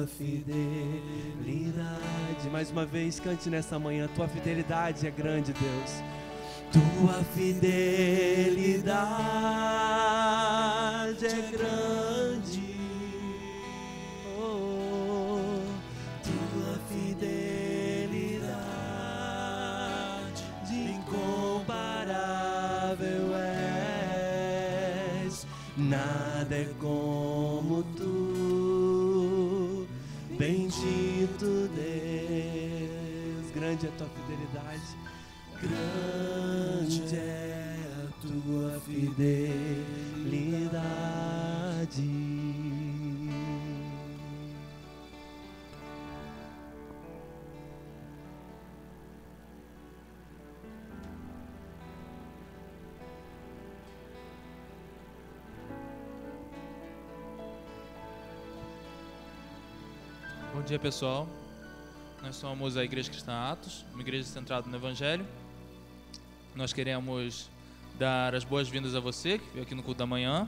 tua fidelidade. Mais uma vez, cante nessa manhã. Tua fidelidade é grande, Deus. Tua fidelidade é grande. Oh, tua fidelidade incomparável és. Nada é como tu, bendito Deus. Grande é a tua fidelidade. Grande é a tua fidelidade. Bom dia, pessoal. Nós somos a Igreja Cristã Atos, uma igreja centrada no Evangelho. Nós queremos dar as boas-vindas a você que veio aqui no culto da manhã,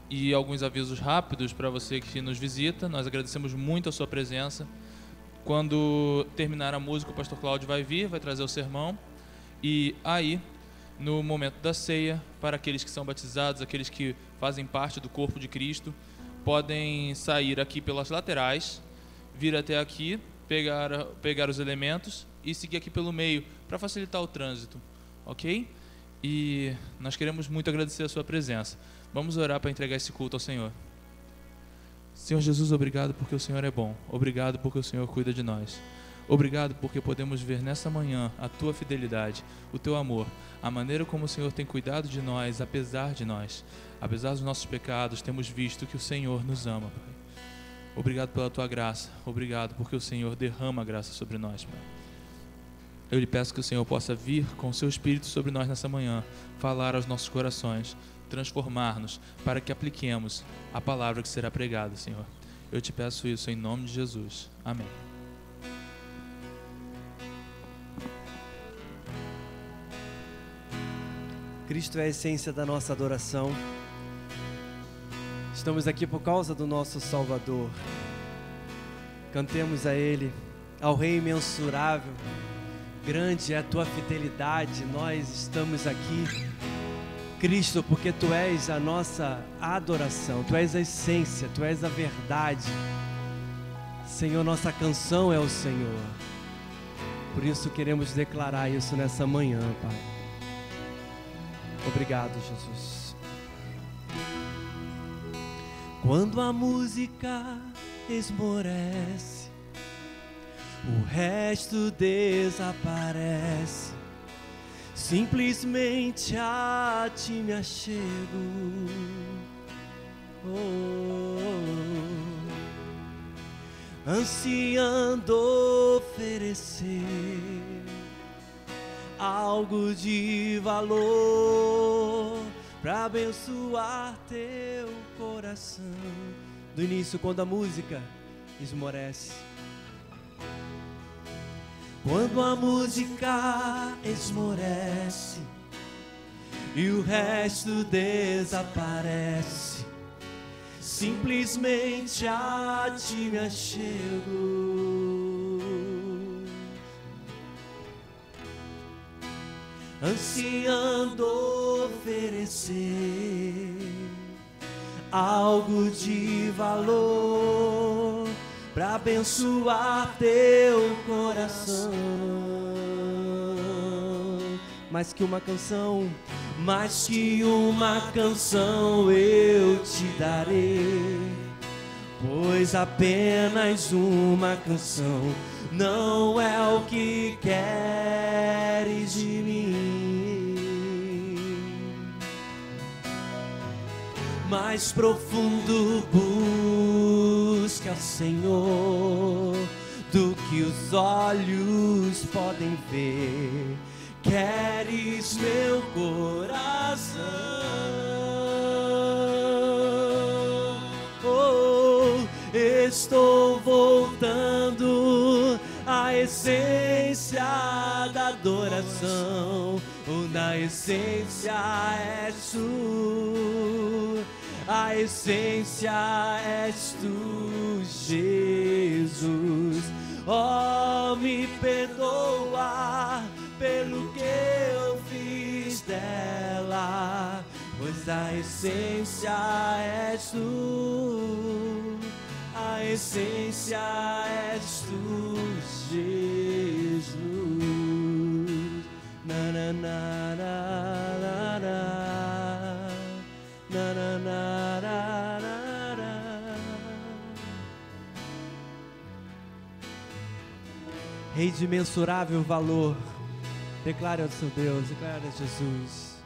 e alguns avisos rápidos para você que nos visita. Nós agradecemos muito a sua presença. Quando terminar a música, o pastor Cláudio vai vir, vai trazer o sermão, e aí, no momento da ceia, para aqueles que são batizados, aqueles que fazem parte do corpo de Cristo, podem sair aqui pelas laterais, vir até aqui, pegar os elementos e seguir aqui pelo meio, para facilitar o trânsito, ok? E nós queremos muito agradecer a sua presença. Vamos orar para entregar esse culto ao Senhor. Senhor Jesus, obrigado porque o Senhor é bom. Obrigado porque o Senhor cuida de nós. Obrigado porque podemos ver nessa manhã a tua fidelidade, o teu amor, a maneira como o Senhor tem cuidado de nós, apesar de nós. Apesar dos nossos pecados, temos visto que o Senhor nos ama, Pai. Obrigado pela tua graça. Obrigado porque o Senhor derrama a graça sobre nós, Pai. Eu lhe peço que o Senhor possa vir com o seu Espírito sobre nós nessa manhã, falar aos nossos corações, transformar-nos, para que apliquemos a palavra que será pregada, Senhor. Eu te peço isso em nome de Jesus. Amém. Cristo é a essência da nossa adoração. Estamos aqui por causa do nosso Salvador. Cantemos a Ele, ao Rei imensurável. Grande é a tua fidelidade. Nós estamos aqui, Cristo, porque Tu és a nossa adoração. Tu és a essência, Tu és a verdade. Senhor, nossa canção é o Senhor. Por isso queremos declarar isso nessa manhã, Pai. Obrigado, Jesus. Quando a música esmorece, o resto desaparece. Simplesmente a Ti me achego. Ansiando oferecer algo de valor para abençoar teu coração. Do início, quando a música esmorece. Quando a música esmorece e o resto desaparece, simplesmente a Ti me achego. Ansiando oferecer algo de valor para abençoar teu coração. Mais que uma canção, mais que uma canção eu te darei, pois apenas uma canção não é o que queres de mim. Mais profundo busca, Senhor, do que os olhos podem ver. Queres meu coração, estou voltando à essência da adoração. Na essência és Tu, A essência és tu, Jesus. Oh, me perdoa pelo que eu fiz dela, pois a essência és tu. A essência és tu, Jesus. Na na na na na na na na na na. Rei de imensurável valor, declare ao seu Deus, declare a Jesus.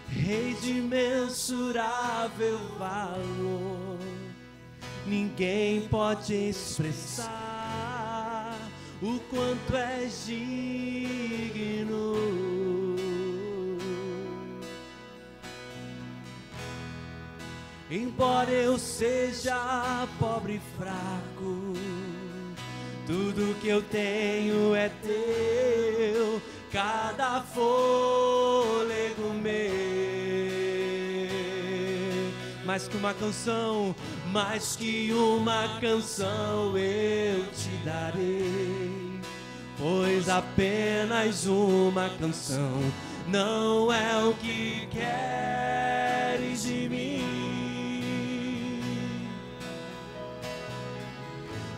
Rei de imensurável valor, ninguém pode expressar o quanto és digno. Embora eu seja pobre e fraco, tudo que eu tenho é teu, cada fôlego meu. Mais que uma canção, mais que uma canção eu te darei, pois apenas uma canção não é o que queres de mim.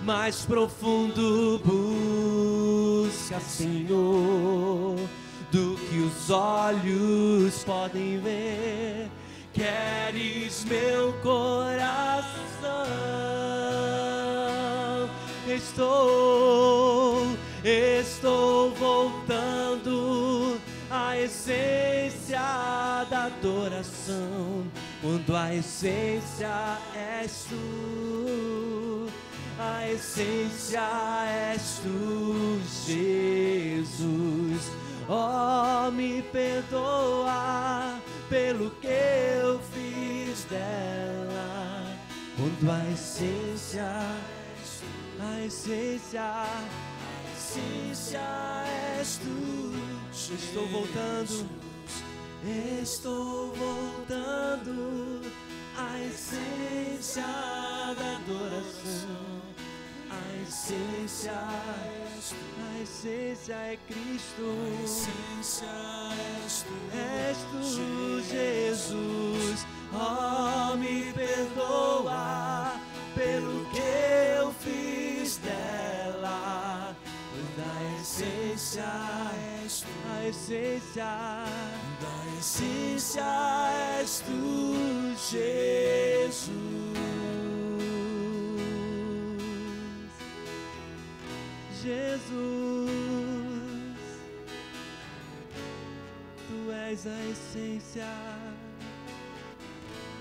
Mais profundo busca, Senhor, do que os olhos podem ver. Queres meu coração? Estou voltando à essência da adoração, quando a essência és tu. A essência és tu, Jesus. Oh, me perdoa pelo que eu fiz dela, quando a essência és tu. Estou voltando à essência da adoração. A essência é Cristo. És tu, Jesus. Oh, me perdoa pelo que eu fiz dela, pois da essência és tu, Jesus. Jesus, tu és a essência,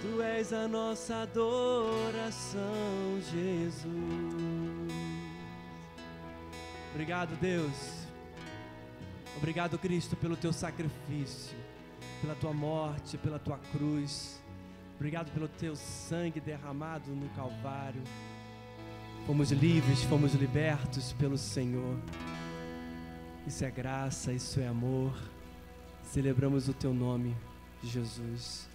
tu és a nossa adoração, Jesus. Obrigado, Deus. Obrigado, Cristo, pelo teu sacrifício, pela tua morte, pela tua cruz. Obrigado pelo teu sangue derramado no Calvário. Fomos livres, fomos libertos pelo Senhor. Isso é graça, isso é amor. Celebramos o teu nome, Jesus.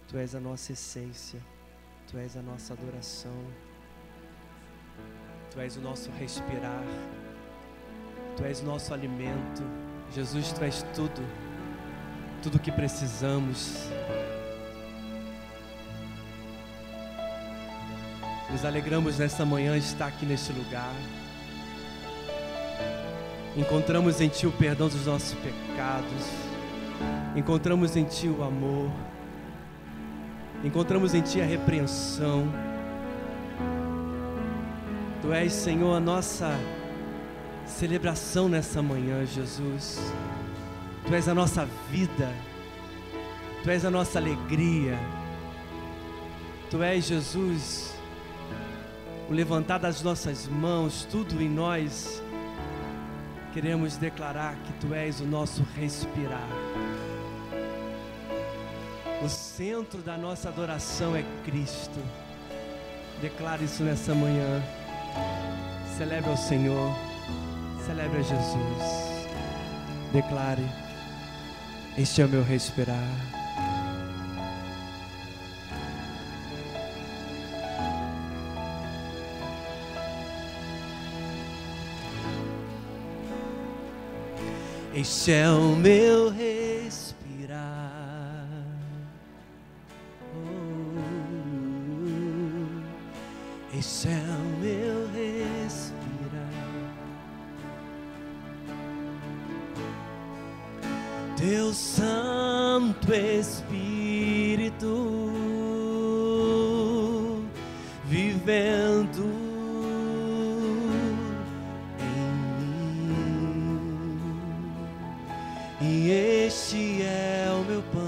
Tu és a nossa essência, tu és a nossa adoração, tu és o nosso respirar, tu és o nosso alimento. Jesus, tu és tudo o que precisamos. Nos alegramos nesta manhã estar aqui neste lugar. Encontramos em Ti o perdão dos nossos pecados. Encontramos em Ti o amor. Encontramos em Ti a repreensão. Tu és, Senhor, a nossa celebração nessa manhã, Jesus. Tu és a nossa vida. Tu és a nossa alegria. Tu és, Jesus, o levantar das nossas mãos, tudo em nós. Queremos declarar que Tu és o nosso respirar. O centro da nossa adoração é Cristo. Declare isso nessa manhã. Celebre ao Senhor. Celebre a Jesus. Declare: este é o meu respirar. Este é o meu respirar. Este é o meu respirar. Teu Santo Espírito vivendo em mim. E este é o meu pão.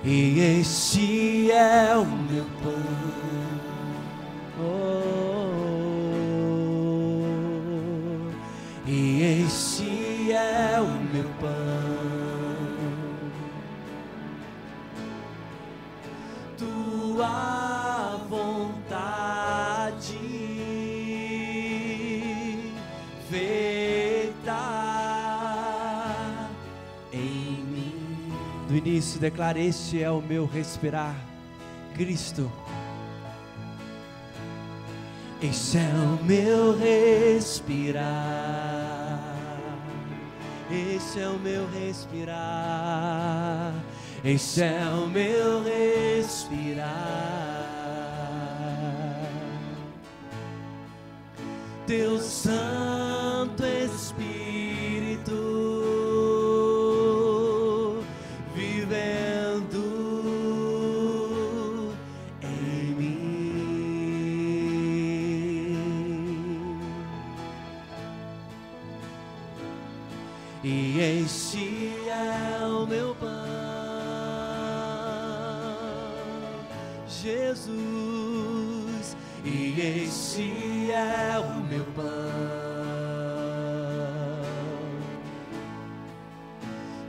E este é o meu pão. E este é o meu pão. Tua vontade feita em mim. Do início declara: este é o meu respirar, Cristo. Este é o meu respirar. Este é o meu respirar. Este é o meu respirar. Teu Santo Espírito vivendo em mim. E este é o meu pão, Jesus. E este é o meu pão.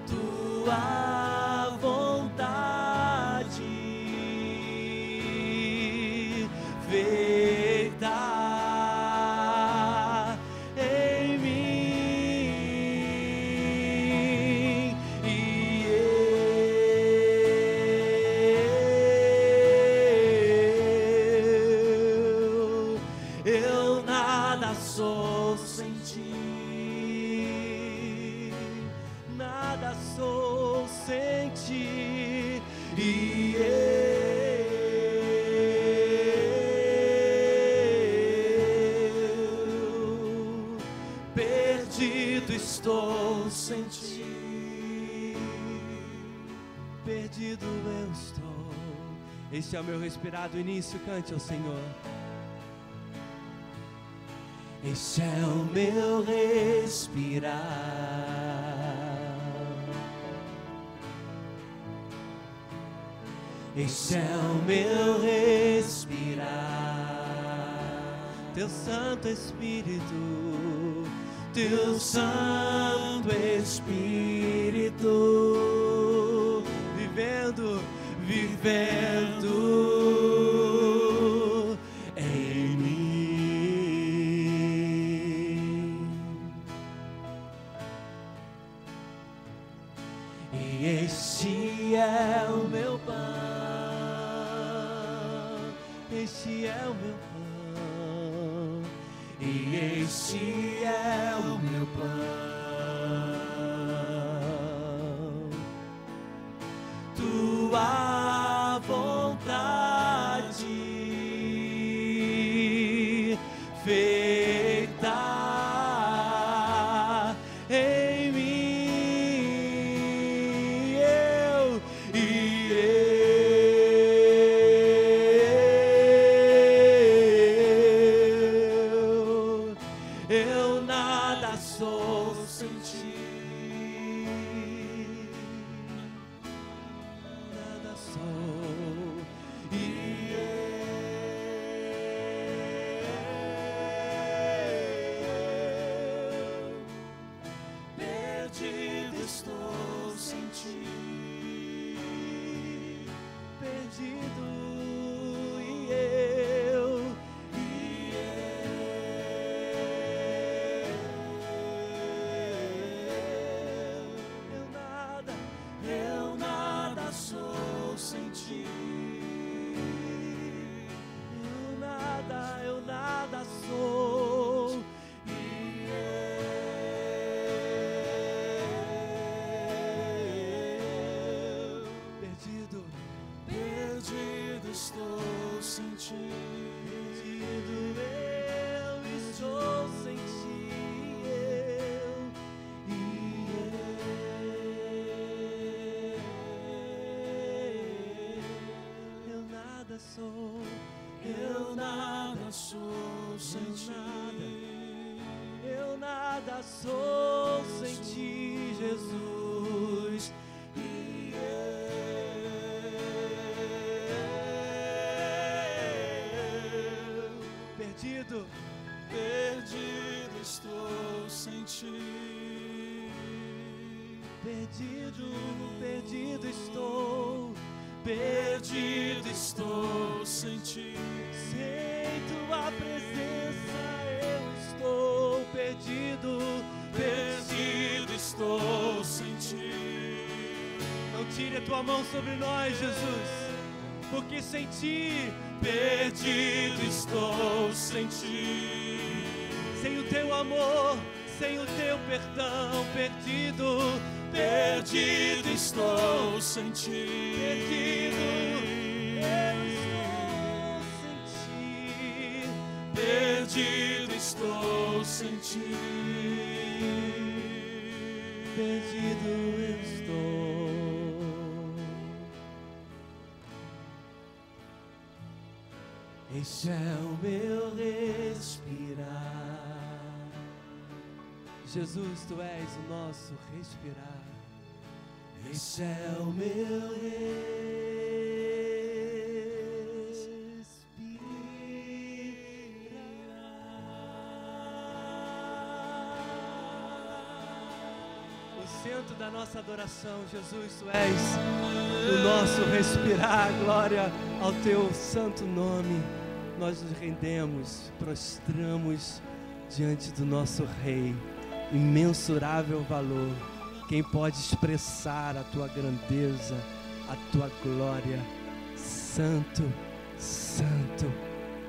Tua vontade feita em mim. E eu nada sou sem ti, nada sou sem ti. E eu perdido estou sem ti, perdido eu estou. Este é o meu respirar do início, cante ao Senhor. Este é o meu respirar. Este é o meu respirar. Teu Santo Espírito, Teu Santo Espírito vivendo, vivendo em mim. E este é o meu pão, este é o meu pão, e este é o meu pão. Tua vontade feita em mim. Eu nada sou sou. Eu nada sou sem ti. Eu nada sou sem ti, Jesus. Perdido estou sem ti. Perdido estou. Perdido estou sem ti. Sem tua presença eu estou perdido. Perdido estou sem ti. Não tire a tua mão sobre nós, Jesus, porque sem ti perdido estou sem ti. Sem o teu amor, sem o teu perdão, perdido estou sem ti. Perdido estou sem ti. Perdido eu estou. Este é o meu respirar. Jesus, tu és o nosso respirar. Este é o meu respirar. O centro da nossa adoração, Jesus, tu és o nosso respirar. Glória ao teu santo nome. Nós nos rendemos, prostramos diante do nosso Rei. Imensurável valor. Quem pode expressar a tua grandeza, a tua glória? Santo, santo,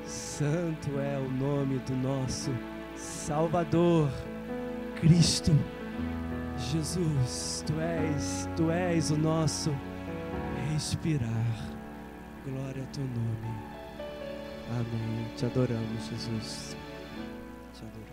santo é o nome do nosso Salvador, Cristo Jesus. Tu és o nosso respirar. Glória ao teu nome. Amém. Te adoramos, Jesus. Te adoramos.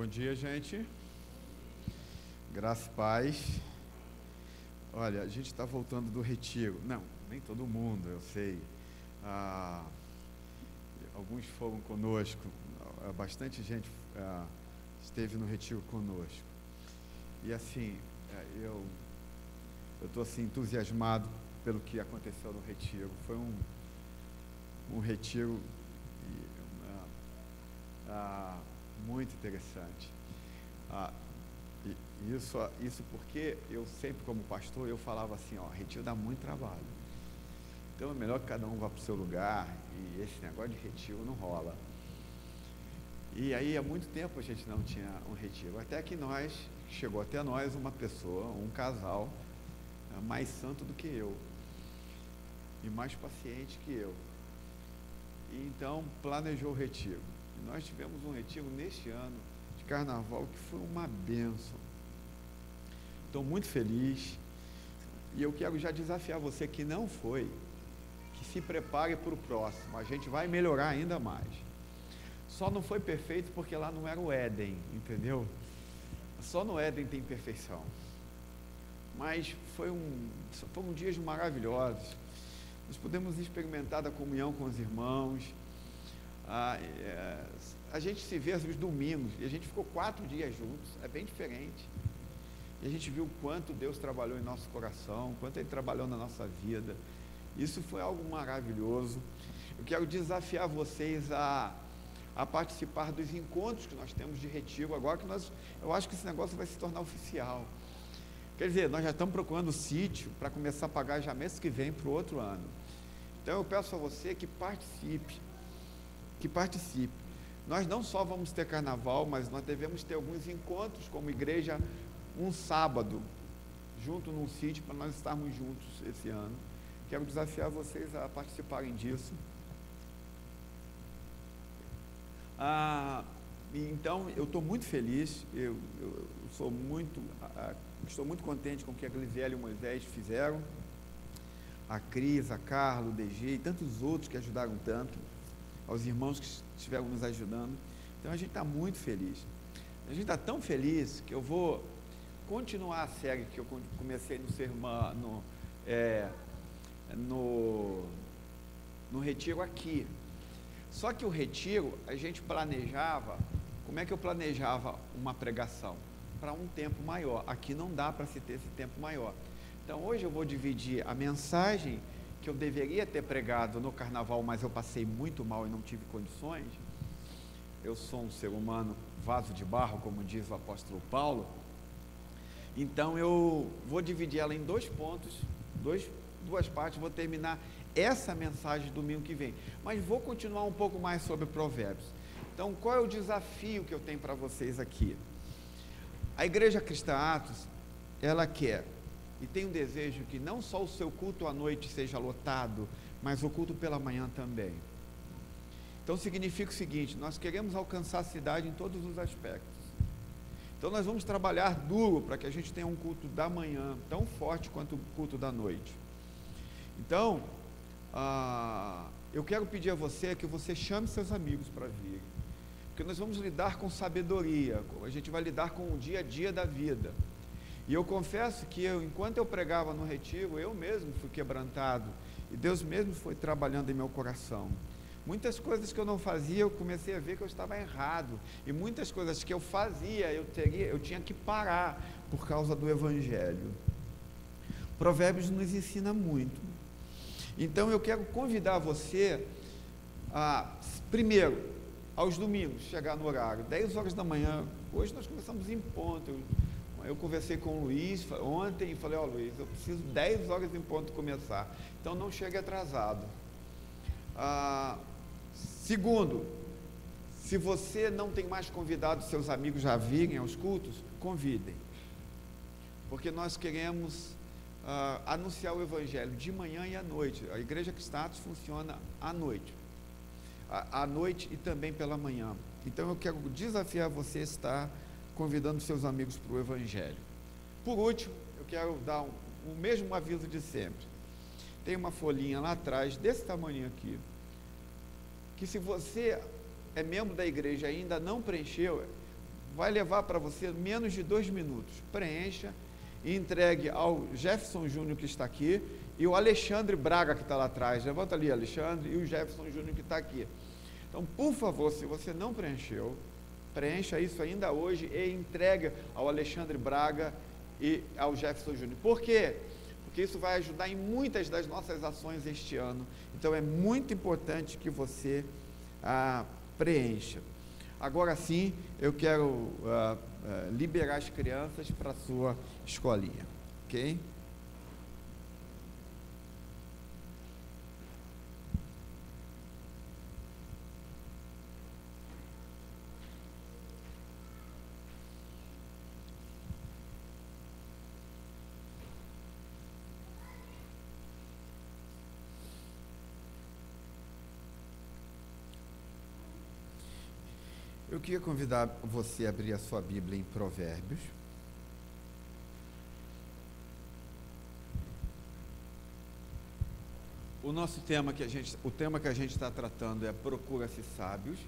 Bom dia, gente. Graça e paz. Olha, a gente está voltando do retiro. Não, nem todo mundo, eu sei. Alguns foram conosco. Bastante gente esteve no retiro conosco. E assim, eu estou assim, entusiasmado pelo que aconteceu no retiro. Foi um retiro muito muito interessante. Isso porque eu sempre, como pastor, eu falava assim, retiro dá muito trabalho. Então é melhor que cada um vá para o seu lugar, e esse negócio de retiro não rola. E aí há muito tempo a gente não tinha um retiro, até que chegou até nós uma pessoa, um casal, mais santo do que eu, e mais paciente que eu. E então planejou o retiro. E nós tivemos um retiro neste ano de carnaval que foi uma bênção. Estou muito feliz, e eu quero já desafiar você que não foi, que se prepare para o próximo. A gente vai melhorar ainda mais. Só não foi perfeito porque lá não era o Éden, entendeu? Só no Éden tem perfeição. Mas foram dias maravilhosos. Nós pudemos experimentar da comunhão com os irmãos. A gente se vê nos domingos, e a gente ficou 4 dias juntos, é bem diferente. E a gente viu o quanto Deus trabalhou em nosso coração, o quanto Ele trabalhou na nossa vida. Isso foi algo maravilhoso. Eu quero desafiar vocês a participar dos encontros que nós temos de retiro, agora que eu acho que esse negócio vai se tornar oficial. Quer dizer, nós já estamos procurando sítio para começar a pagar já mês que vem para o outro ano. Então eu peço a você que participe. Nós não só vamos ter carnaval, mas nós devemos ter alguns encontros como igreja, um sábado, junto num sítio, para nós estarmos juntos esse ano. Quero desafiar vocês a participarem disso. Então, eu estou muito feliz, estou muito contente com o que a Glisiele e o Moisés fizeram, a Cris, a Carla, o DG e tantos outros que ajudaram tanto, aos irmãos que estiveram nos ajudando. Então, a gente está muito feliz. A gente está tão feliz que eu vou continuar a série que eu comecei no sermão, no retiro aqui. Só que o retiro, a gente planejava, como é que eu planejava uma pregação? Para um tempo maior. Aqui não dá para se ter esse tempo maior. Então hoje eu vou dividir a mensagem que eu deveria ter pregado no carnaval, mas eu passei muito mal e não tive condições. Eu sou um ser humano vaso de barro, como diz o apóstolo Paulo. Então eu vou dividir ela em 2 pontos, duas partes, vou terminar essa mensagem domingo que vem, mas vou continuar um pouco mais sobre Provérbios. Então, qual é o desafio que eu tenho para vocês aqui? A Igreja Cristã Atos, ela quer e tem um desejo que não só o seu culto à noite seja lotado, mas o culto pela manhã também. Então, significa o seguinte: nós queremos alcançar a cidade em todos os aspectos. Então, nós vamos trabalhar duro para que a gente tenha um culto da manhã tão forte quanto o culto da noite. Então, eu quero pedir a você que você chame seus amigos para vir, porque nós vamos lidar com sabedoria, a gente vai lidar com o dia a dia da vida. E eu confesso que enquanto eu pregava no retiro, eu mesmo fui quebrantado, e Deus mesmo foi trabalhando em meu coração. Muitas coisas que eu não fazia, eu comecei a ver que eu estava errado, e muitas coisas que eu fazia, eu tinha que parar por causa do Evangelho. Provérbios nos ensina muito. Então eu quero convidar você primeiro, aos domingos, chegar no horário, 10 horas da manhã. Hoje nós começamos em ponto. Eu conversei com o Luiz ontem e falei: Luiz, eu preciso 10 horas em ponto começar. Então não chegue atrasado. Segundo, se você não tem mais convidado seus amigos a virem aos cultos, convidem. Porque nós queremos anunciar o Evangelho de manhã e à noite. A Igreja Cristã Atos funciona à noite e também pela manhã. Então eu quero desafiar você a estar convidando seus amigos para o Evangelho. Por último, eu quero dar o mesmo aviso de sempre. Tem uma folhinha lá atrás, desse tamanho aqui, que se você é membro da igreja e ainda não preencheu, vai levar para você menos de 2 minutos. Preencha e entregue ao Jefferson Júnior, que está aqui, e o Alexandre Braga, que está lá atrás. Levanta ali, Alexandre, e o Jefferson Júnior, que está aqui. Então, por favor, se você não preencheu, preencha isso ainda hoje e entregue ao Alexandre Braga e ao Jefferson Júnior. Por quê? Porque isso vai ajudar em muitas das nossas ações este ano. Então, é muito importante que você preencha. agora sim eu quero liberar as crianças para a sua escolinha, ok? Eu queria convidar você a abrir a sua Bíblia em Provérbios. O tema que a gente está tratando é procura-se sábios.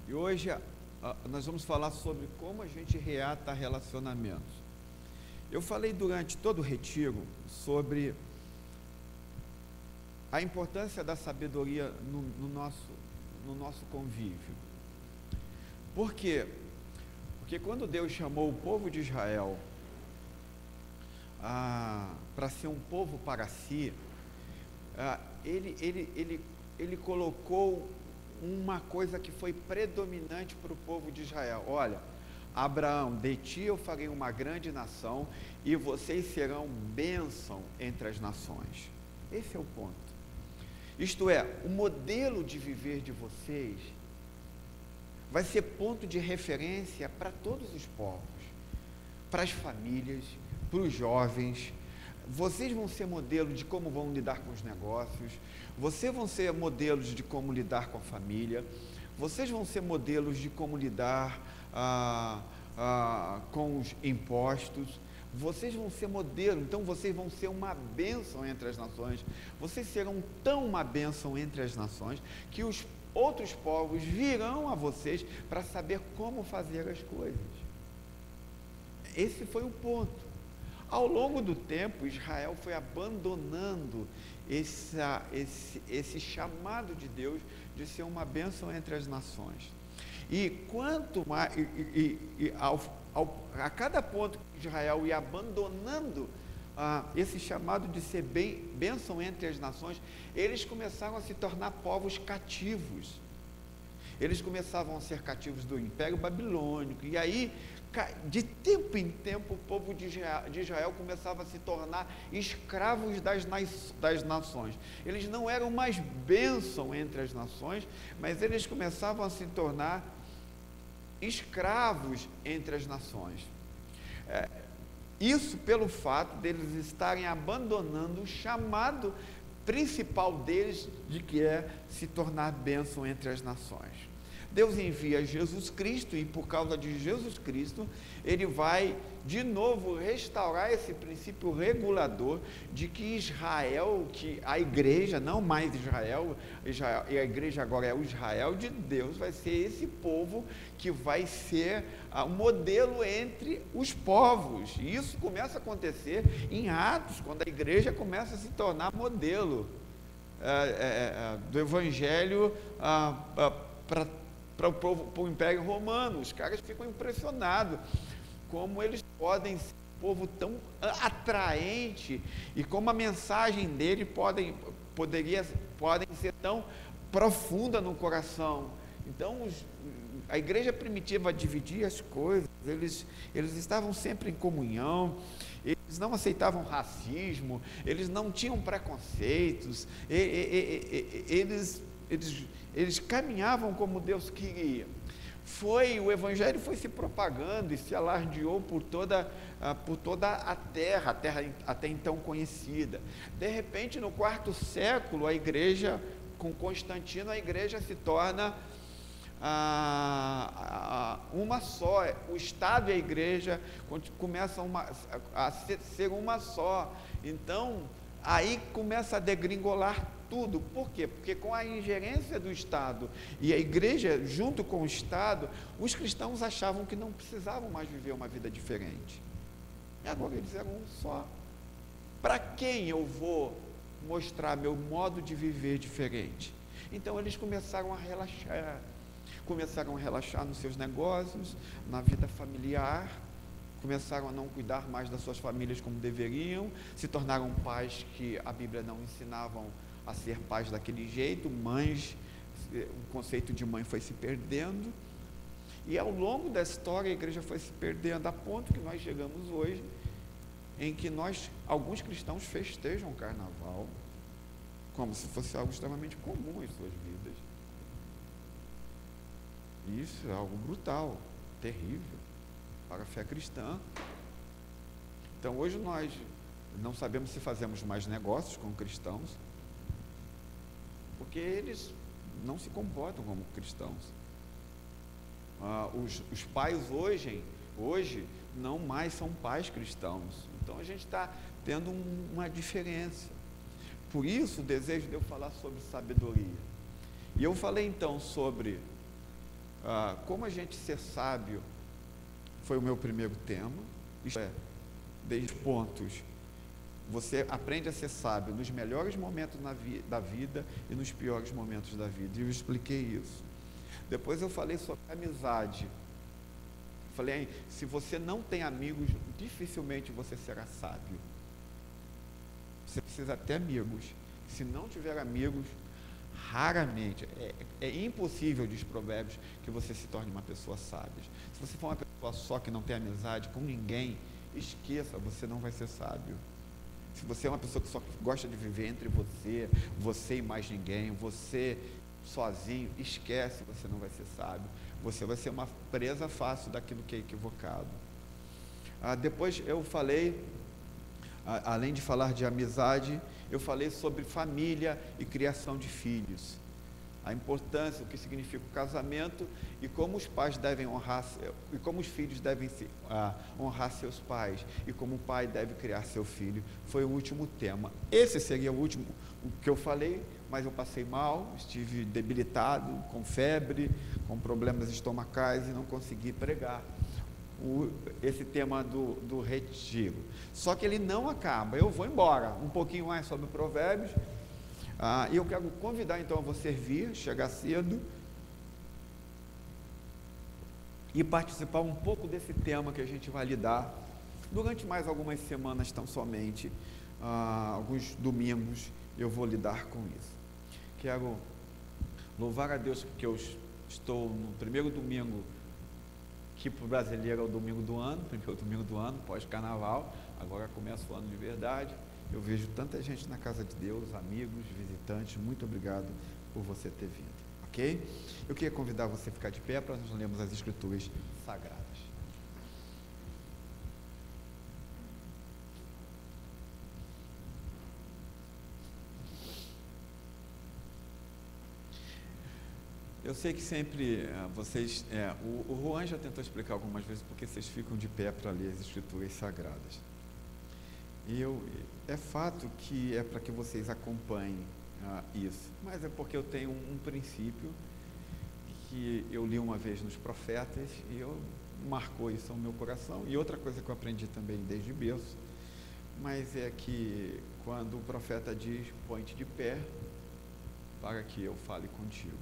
E hoje nós vamos falar sobre como a gente reata relacionamentos. Eu falei durante todo o retiro sobre a importância da sabedoria no nosso convívio. Por quê? Porque quando Deus chamou o povo de Israel para ser um povo para si, ele colocou uma coisa que foi predominante para o povo de Israel. Olha, Abraão, de ti eu farei uma grande nação e vocês serão bênção entre as nações. Esse é o ponto. Isto é, o modelo de viver de vocês vai ser ponto de referência para todos os povos, para as famílias, para os jovens. Vocês vão ser modelo de como vão lidar com os negócios, vocês vão ser modelos de como lidar com a família, vocês vão ser modelos de como lidar com os impostos. Vocês vão ser modelo, então vocês vão ser uma bênção entre as nações. Vocês serão tão uma bênção entre as nações que os outros povos virão a vocês para saber como fazer as coisas. Esse foi o ponto. Ao longo do tempo, Israel foi abandonando esse chamado de Deus de ser uma bênção entre as nações. E quanto mais, a cada ponto que Israel ia abandonando esse chamado de ser bênção entre as nações, eles começaram a se tornar povos cativos. Eles começavam a ser cativos do Império Babilônico, e aí, de tempo em tempo, o povo de Israel começava a se tornar escravos das nações. Eles não eram mais bênção entre as nações, mas eles começavam a se tornar escravos entre as nações. Isso pelo fato deles estarem abandonando o chamado principal deles, de que é se tornar bênção entre as nações. Deus envia Jesus Cristo, e por causa de Jesus Cristo, ele vai de novo restaurar esse princípio regulador de que Israel, que a igreja, não mais Israel, e a igreja agora é o Israel de Deus, vai ser esse povo que vai ser um modelo entre os povos. E isso começa a acontecer em Atos, quando a igreja começa a se tornar modelo do evangelho para o Império Romano. Os caras ficam impressionados como eles podem ser um povo tão atraente e como a mensagem dele podem ser tão profunda no coração. Então, a igreja primitiva dividia as coisas, eles estavam sempre em comunhão, eles não aceitavam racismo, eles não tinham preconceitos, eles caminhavam como Deus queria. O evangelho foi se propagando e se alardeou por toda a terra até então conhecida. De repente, no 4º século, a igreja, com Constantino, a igreja se torna uma só. O Estado e a igreja começam a ser uma só. Então, aí começa a degringolar tudo. Por quê? Porque com a ingerência do Estado e a igreja junto com o Estado, os cristãos achavam que não precisavam mais viver uma vida diferente. E agora eles eram um só. Para quem eu vou mostrar meu modo de viver diferente? Então eles começaram a relaxar nos seus negócios, na vida familiar, começaram a não cuidar mais das suas famílias como deveriam, se tornaram pais que a Bíblia não ensinavam a ser pais daquele jeito, mães, o conceito de mãe foi se perdendo, e ao longo da história a igreja foi se perdendo, a ponto que nós chegamos hoje, em que alguns cristãos festejam o carnaval, como se fosse algo extremamente comum em suas vidas. Isso é algo brutal, terrível, para a fé cristã. Então hoje nós não sabemos se fazemos mais negócios com cristãos, porque eles não se comportam como cristãos. Os pais hoje não mais são pais cristãos. Então a gente está tendo uma diferença. Por isso o desejo de eu falar sobre sabedoria. E eu falei então sobre como a gente ser sábio, foi o meu primeiro tema. Isto é, desde pontos. Você aprende a ser sábio nos melhores momentos da vida e nos piores momentos da vida. E eu expliquei isso. Depois eu falei sobre amizade. Falei, se você não tem amigos, dificilmente você será sábio. Você precisa ter amigos. Se não tiver amigos, raramente, é impossível, diz Provérbios, que você se torne uma pessoa sábia. Se você for uma pessoa só que não tem amizade com ninguém, esqueça, você não vai ser sábio. Se você é uma pessoa que só gosta de viver entre você e mais ninguém, você sozinho, esquece, você não vai ser sábio. Você vai ser uma presa fácil daquilo que é equivocado. Depois eu falei, além de falar de amizade, eu falei sobre família e criação de filhos. A importância, o que significa o casamento e como os pais devem honrar, e como os filhos devem honrar seus pais, e como o pai deve criar seu filho. Foi o último tema. Esse seria o último que eu falei, mas eu passei mal, estive debilitado, com febre, com problemas estomacais e não consegui pregar esse tema do retiro. Só que ele não acaba, eu vou embora, um pouquinho mais sobre Provérbios, e eu quero convidar então a você vir, chegar cedo e participar um pouco desse tema que a gente vai lidar durante mais algumas semanas tão somente, alguns domingos eu vou lidar com isso. Quero louvar a Deus porque eu estou no primeiro domingo, que para o brasileiro é o domingo do ano, primeiro domingo do ano, pós-carnaval, agora começa o ano de verdade. Eu vejo tanta gente na casa de Deus, amigos, visitantes, muito obrigado por você ter vindo, ok? Eu queria convidar você a ficar de pé para nós lermos as Escrituras Sagradas. Eu sei que sempre vocês, o Juan já tentou explicar algumas vezes porque vocês ficam de pé para ler as Escrituras Sagradas. E é fato que é para que vocês acompanhem isso, mas é porque eu tenho um princípio que eu li uma vez nos Profetas e marcou isso no meu coração. E outra coisa que eu aprendi também desde berço, mas é que quando o profeta diz, põe-te de pé para que eu fale contigo.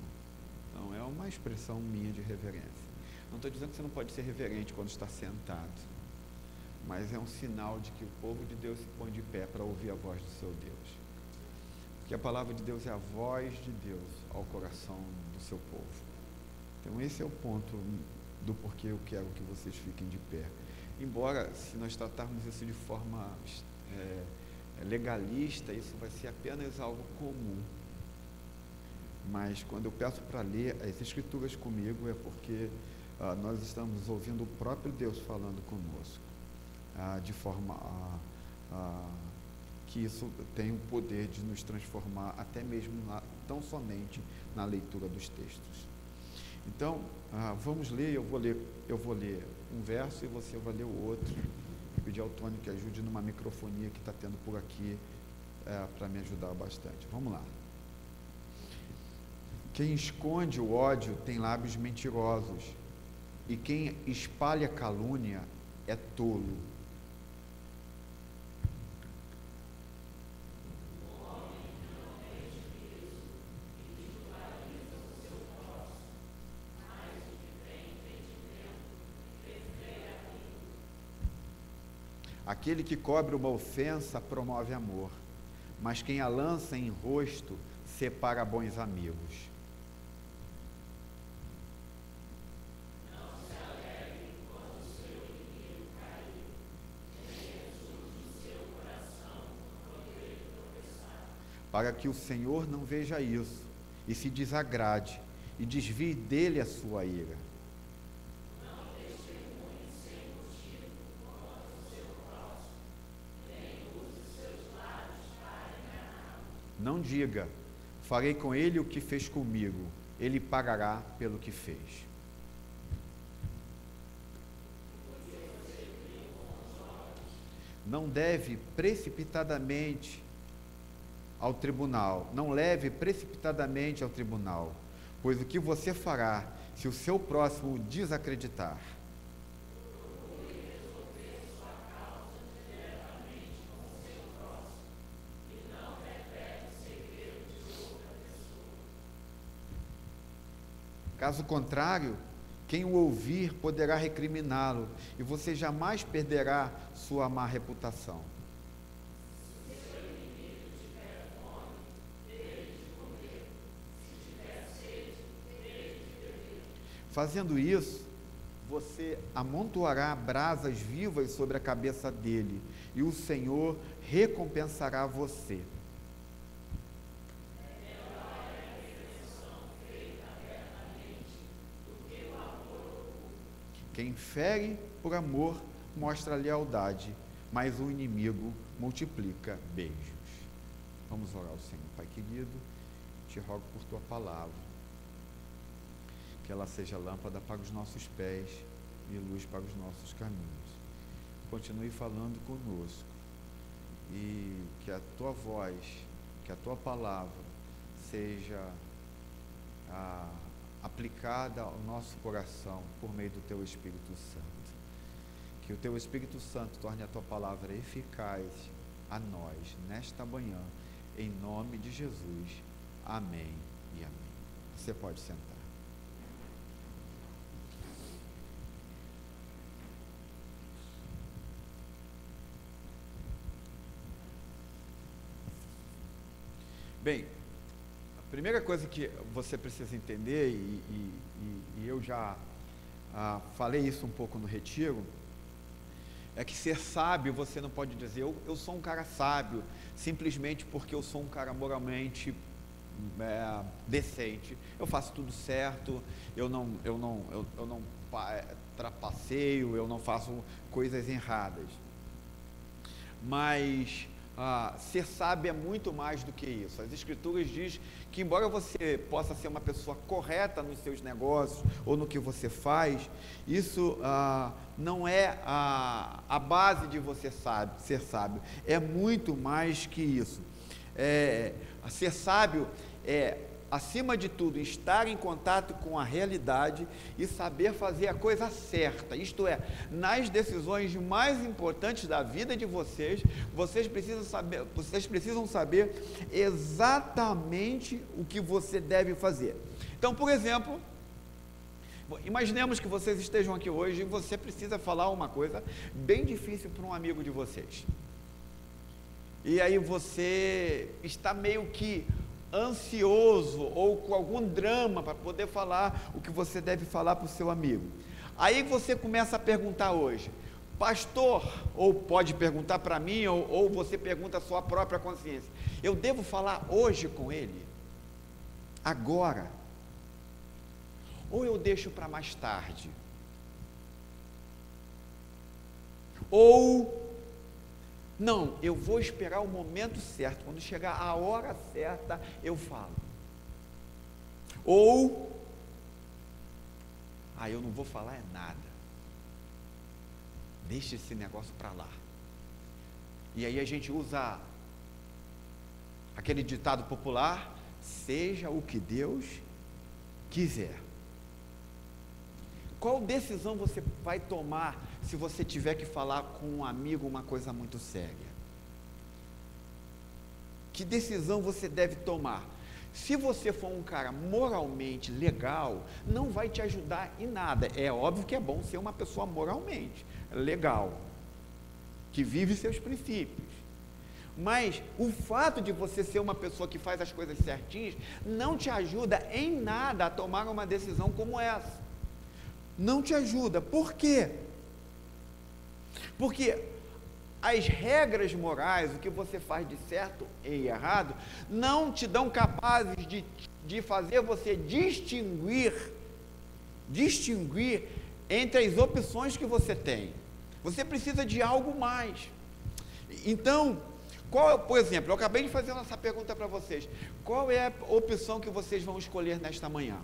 Então é uma expressão minha de reverência. Não estou dizendo que você não pode ser reverente quando está sentado, mas é um sinal de que o povo de Deus se põe de pé para ouvir a voz do seu Deus. Porque a palavra de Deus é a voz de Deus ao coração do seu povo. Então esse é o ponto do porquê eu quero que vocês fiquem de pé. Embora, se nós tratarmos isso de forma legalista, isso vai ser apenas algo comum. Mas quando eu peço para ler as Escrituras comigo, é porque nós estamos ouvindo o próprio Deus falando conosco, de forma que isso tem o poder de nos transformar até mesmo tão somente na leitura dos textos. Então, vamos ler, eu vou ler um verso e você vai ler o outro. Vou pedir ao Tony que ajude numa microfonia que está tendo por aqui, para me ajudar bastante. Vamos lá. Quem esconde o ódio tem lábios mentirosos, e quem espalha calúnia é tolo. Aquele que cobre uma ofensa promove amor, mas quem a lança em rosto separa bons amigos. Para que o Senhor não veja isso e se desagrade e desvie dele a sua ira. Não diga, farei com ele o que fez comigo, ele pagará pelo que fez. Não deve precipitadamente ao tribunal, não leve precipitadamente ao tribunal, pois o que você fará se o seu próximo desacreditar? Caso contrário, quem o ouvir poderá recriminá-lo, e você jamais perderá sua má reputação. Fazendo isso, você amontoará brasas vivas sobre a cabeça dele, e o Senhor recompensará você. Quem fere por amor mostra lealdade, mas o inimigo multiplica beijos. Vamos orar ao Senhor. Pai querido, te rogo por tua palavra, que ela seja lâmpada para os nossos pés e luz para os nossos caminhos. Continue falando conosco e que a tua voz, que a tua palavra seja aplicada ao nosso coração por meio do teu Espírito Santo. Que o teu Espírito Santo torne a tua palavra eficaz a nós nesta manhã, em nome de Jesus. Amém e amém. Você pode sentar. Bem, a primeira coisa que você precisa entender, e eu já falei isso um pouco no retiro, é que ser sábio, você não pode dizer, eu sou um cara sábio, simplesmente porque eu sou um cara moralmente decente, eu faço tudo certo, eu não trapaceio, eu não faço coisas erradas. Mas ser sábio é muito mais do que isso. As Escrituras dizem que, embora você possa ser uma pessoa correta nos seus negócios ou no que você faz, isso não é a base de você ser sábio. É muito mais que isso. Ser sábio é, acima de tudo, estar em contato com a realidade e saber fazer a coisa certa. Isto é, nas decisões mais importantes da vida de vocês, vocês precisam saber exatamente o que você deve fazer. Então, por exemplo, imaginemos que vocês estejam aqui hoje e você precisa falar uma coisa bem difícil para um amigo de vocês. E aí você está meio que ansioso ou com algum drama para poder falar o que você deve falar para o seu amigo. Aí você começa a perguntar hoje, pastor, ou pode perguntar para mim, ou você pergunta a sua própria consciência, eu devo falar hoje com ele? Agora? Ou eu deixo para mais tarde? Ou não, eu vou esperar o momento certo, quando chegar a hora certa, eu falo. Ou, eu não vou falar nada, deixa esse negócio para lá. E aí a gente usa aquele ditado popular, seja o que Deus quiser. Qual decisão você vai tomar se você tiver que falar com um amigo uma coisa muito séria? Que decisão você deve tomar? Se você for um cara moralmente legal, não vai te ajudar em nada. É óbvio que é bom ser uma pessoa moralmente legal, que vive seus princípios. Mas o fato de você ser uma pessoa que faz as coisas certinhas não te ajuda em nada a tomar uma decisão como essa. Não te ajuda. Por quê? Porque as regras morais, o que você faz de certo e errado, não te dão capazes de fazer você distinguir entre as opções que você tem. Você precisa de algo mais. Então, por exemplo, eu acabei de fazer essa pergunta para vocês. Qual é a opção que vocês vão escolher nesta manhã?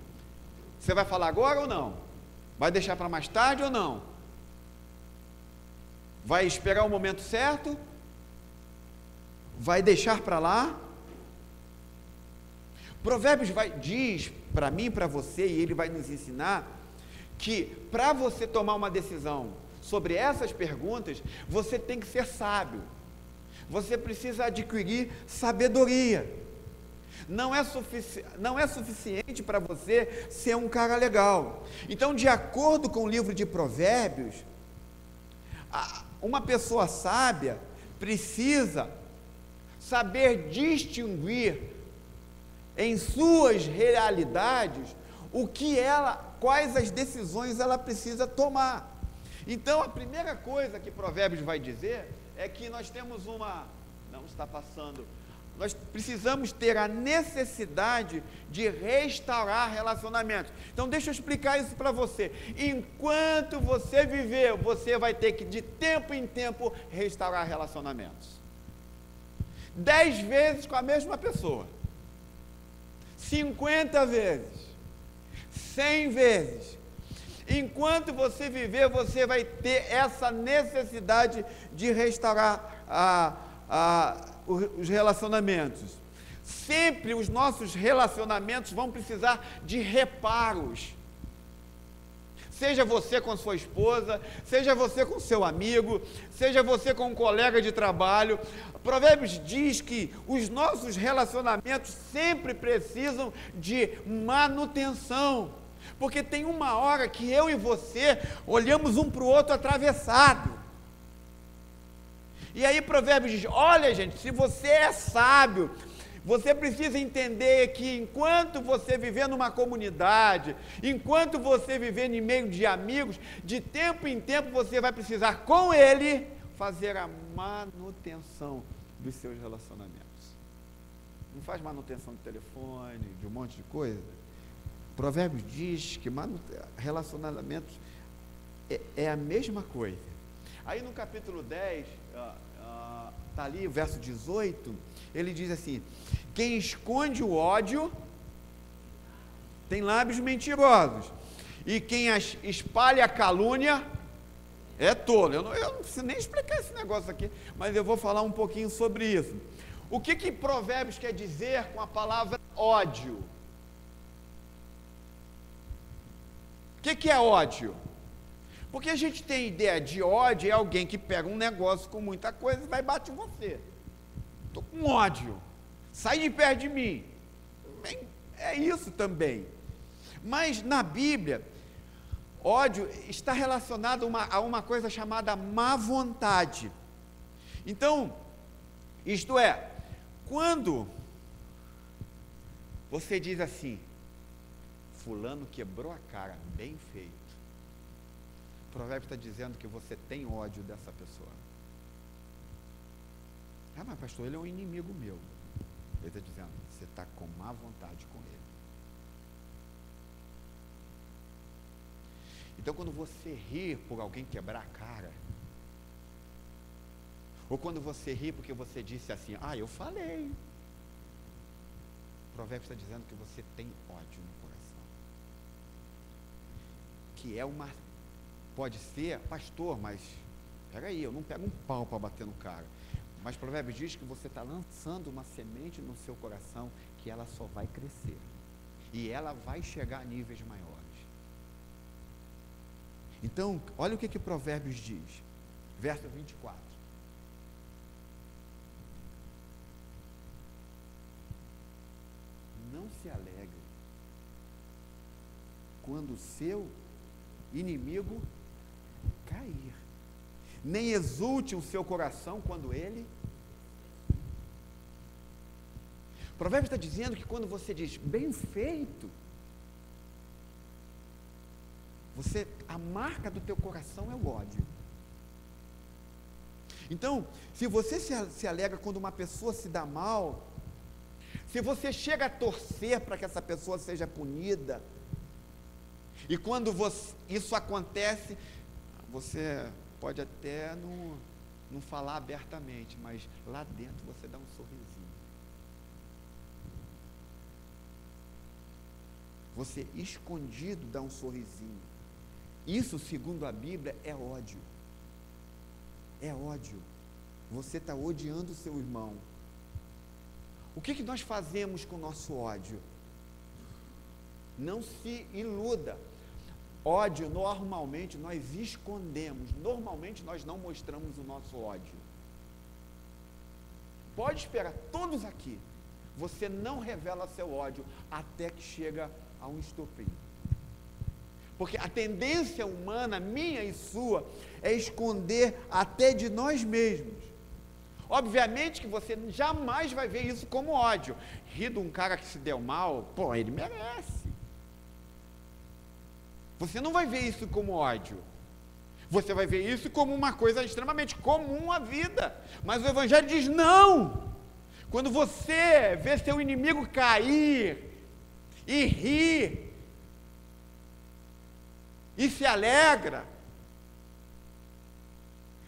Você vai falar agora ou não? Vai deixar para mais tarde ou não? Vai esperar o momento certo? Vai deixar para lá? Provérbios diz para mim e para você, e ele vai nos ensinar, que para você tomar uma decisão sobre essas perguntas, você tem que ser sábio. Você precisa adquirir sabedoria. Não é suficiente para você ser um cara legal. Então, de acordo com o livro de Provérbios, uma pessoa sábia precisa saber distinguir em suas realidades quais as decisões ela precisa tomar. Então, a primeira coisa que Provérbios vai dizer é que nós temos nós precisamos ter a necessidade de restaurar relacionamentos. Então, deixa eu explicar isso para você. Enquanto você viver, você vai ter que, de tempo em tempo, restaurar relacionamentos. 10 vezes com a mesma pessoa. 50 vezes. 100 vezes. Enquanto você viver, você vai ter essa necessidade de restaurar os relacionamentos. Sempre os nossos relacionamentos vão precisar de reparos. Seja você com sua esposa, seja você com seu amigo, seja você com um colega de trabalho. Provérbios diz que os nossos relacionamentos sempre precisam de manutenção. Porque tem uma hora que eu e você olhamos um para o outro atravessado. E aí Provérbios diz, olha gente, se você é sábio, você precisa entender que enquanto você viver numa comunidade, enquanto você viver em meio de amigos, de tempo em tempo você vai precisar com ele fazer a manutenção dos seus relacionamentos. Não faz manutenção de telefone, de um monte de coisa. Provérbios diz que relacionamentos é a mesma coisa. Aí no capítulo 10, está ali o verso 18, ele diz assim, quem esconde o ódio tem lábios mentirosos, e quem espalha a calúnia é tolo. Eu não preciso nem explicar esse negócio aqui, mas eu vou falar um pouquinho sobre isso. O que Provérbios quer dizer com a palavra ódio? O que é ódio? Porque a gente tem ideia de ódio, é alguém que pega um negócio com muita coisa e vai e bate em você. Estou com ódio, sai de perto de mim. É isso também. Mas na Bíblia, ódio está relacionado a uma coisa chamada má vontade. Então, isto é, quando você diz assim, fulano quebrou a cara, bem feito. O provérbio está dizendo que você tem ódio dessa pessoa. Mas pastor, ele é um inimigo meu. Ele está dizendo, você está com má vontade com ele. Então, quando você ri por alguém quebrar a cara, ou quando você ri porque você disse assim, eu falei. O provérbio está dizendo que você tem ódio no coração. Que é pode ser, pastor, mas peraí, eu não pego um pau para bater no cara. Mas o provérbio diz que você está lançando uma semente no seu coração que ela só vai crescer. E ela vai chegar a níveis maiores. Então, olha o que Provérbios diz. Verso 24. Não se alegre quando o seu inimigo cair, nem exulte o seu coração quando ele Provérbios está dizendo que quando você diz bem feito, a marca do teu coração é o ódio. Então, se você se alegra quando uma pessoa se dá mal, se você chega a torcer para que essa pessoa seja punida, e quando isso acontece, você pode até não falar abertamente, mas lá dentro você dá um sorrisinho. Você escondido dá um sorrisinho. Isso, segundo a Bíblia, é ódio. É ódio. Você está odiando o seu irmão. O que nós fazemos com o nosso ódio? Não se iluda. Ódio, normalmente, nós escondemos. Normalmente, nós não mostramos o nosso ódio. Pode esperar, todos aqui. Você não revela seu ódio até que chega a um estopim. Porque a tendência humana, minha e sua, é esconder até de nós mesmos. Obviamente que você jamais vai ver isso como ódio. Rir de um cara que se deu mal, pô, ele merece. Você não vai ver isso como ódio. Você vai ver isso como uma coisa extremamente comum à vida. Mas o Evangelho diz não. Quando você vê seu inimigo cair e rir, e se alegra,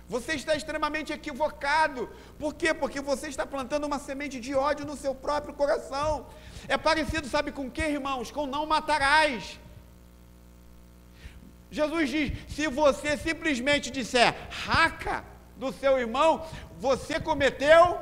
você está extremamente equivocado. Por quê? Porque você está plantando uma semente de ódio no seu próprio coração. É parecido, sabe com o que, irmãos? Com não matarás. Jesus diz, se você simplesmente disser raca do seu irmão, você cometeu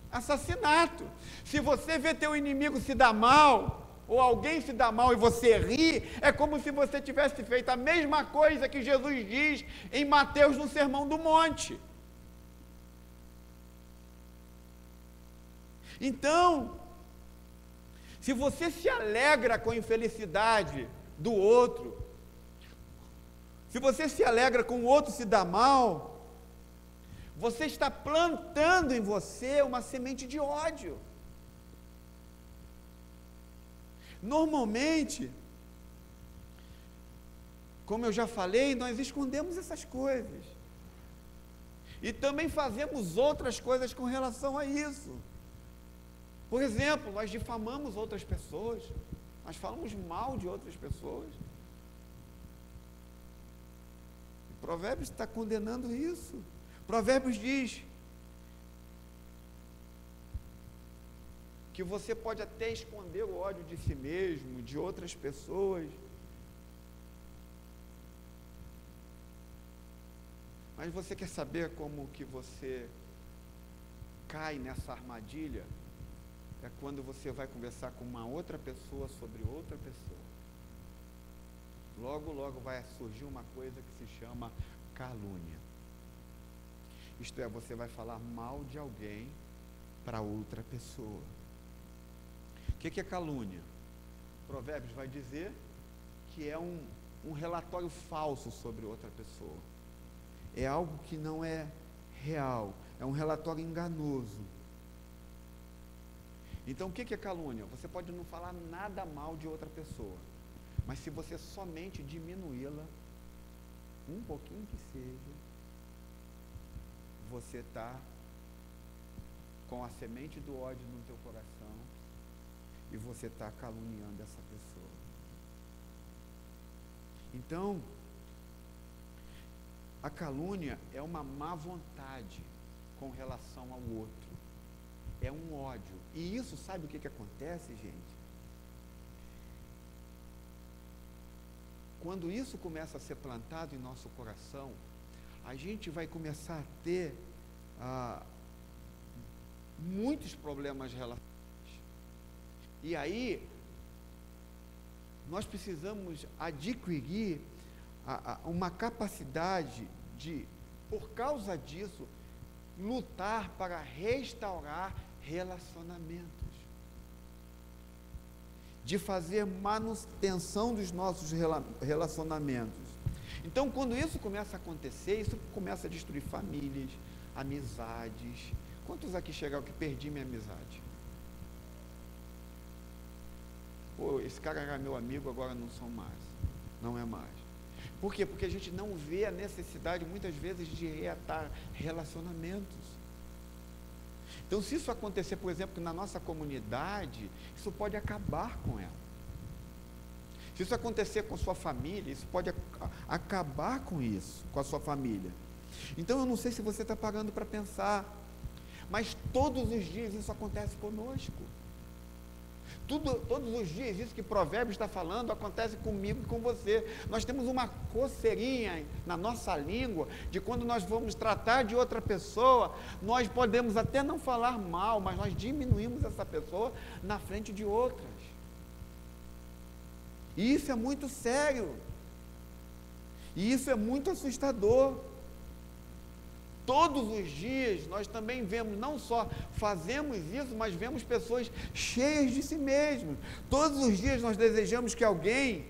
assassinato. Se você vê teu inimigo se dar mal, ou alguém se dá mal e você ri, é como se você tivesse feito a mesma coisa que Jesus diz em Mateus no Sermão do Monte. Então, se você se alegra com a infelicidade do outro, se você se alegra com o outro se dar mal, você está plantando em você uma semente de ódio. Normalmente, como eu já falei, nós escondemos essas coisas. E também fazemos outras coisas com relação a isso. Por exemplo, nós difamamos outras pessoas, nós falamos mal de outras pessoas. O Provérbios está condenando isso. Provérbios diz que você pode até esconder o ódio de si mesmo, de outras pessoas, mas você quer saber como que você cai nessa armadilha? É quando você vai conversar com uma outra pessoa sobre outra pessoa. Logo, logo vai surgir uma coisa que se chama calúnia. Isto é, você vai falar mal de alguém para outra pessoa. O que é calúnia? Provérbios vai dizer que é um relatório falso sobre outra pessoa. É algo que não é real, é um relatório enganoso. Então o que é calúnia? Você pode não falar nada mal de outra pessoa, mas se você somente diminuí-la, um pouquinho que seja, você está com a semente do ódio no teu coração e você está caluniando essa pessoa. Então, a calúnia é uma má vontade com relação ao outro. É um ódio. E isso, sabe o que acontece, gente? Quando isso começa a ser plantado em nosso coração, a gente vai começar a ter muitos problemas relacionais. E aí, nós precisamos adquirir uma capacidade de, por causa disso, lutar para restaurar relacionamentos, de fazer manutenção dos nossos relacionamentos. Então, quando isso começa a acontecer, isso começa a destruir famílias, amizades. Quantos aqui chegaram que perdi minha amizade? pô, esse cara era meu amigo, agora não são mais. Não é mais. Por quê? Porque a gente não vê a necessidade, muitas vezes, de reatar relacionamentos. Então, se isso acontecer, por exemplo, na nossa comunidade, isso pode acabar com ela. Se isso acontecer com sua família, isso pode acabar com isso, com a sua família. Então, eu não sei se você está parando para pensar, mas todos os dias isso acontece conosco. Todos os dias, isso que Provérbios está falando, acontece comigo e com você. Nós temos uma coceirinha na nossa língua, de quando nós vamos tratar de outra pessoa, nós podemos até não falar mal, mas nós diminuímos essa pessoa na frente de outras. E isso é muito sério. E isso é muito assustador. Todos os dias nós também vemos, não só fazemos isso, mas vemos pessoas cheias de si mesmos. Todos os dias nós desejamos que alguém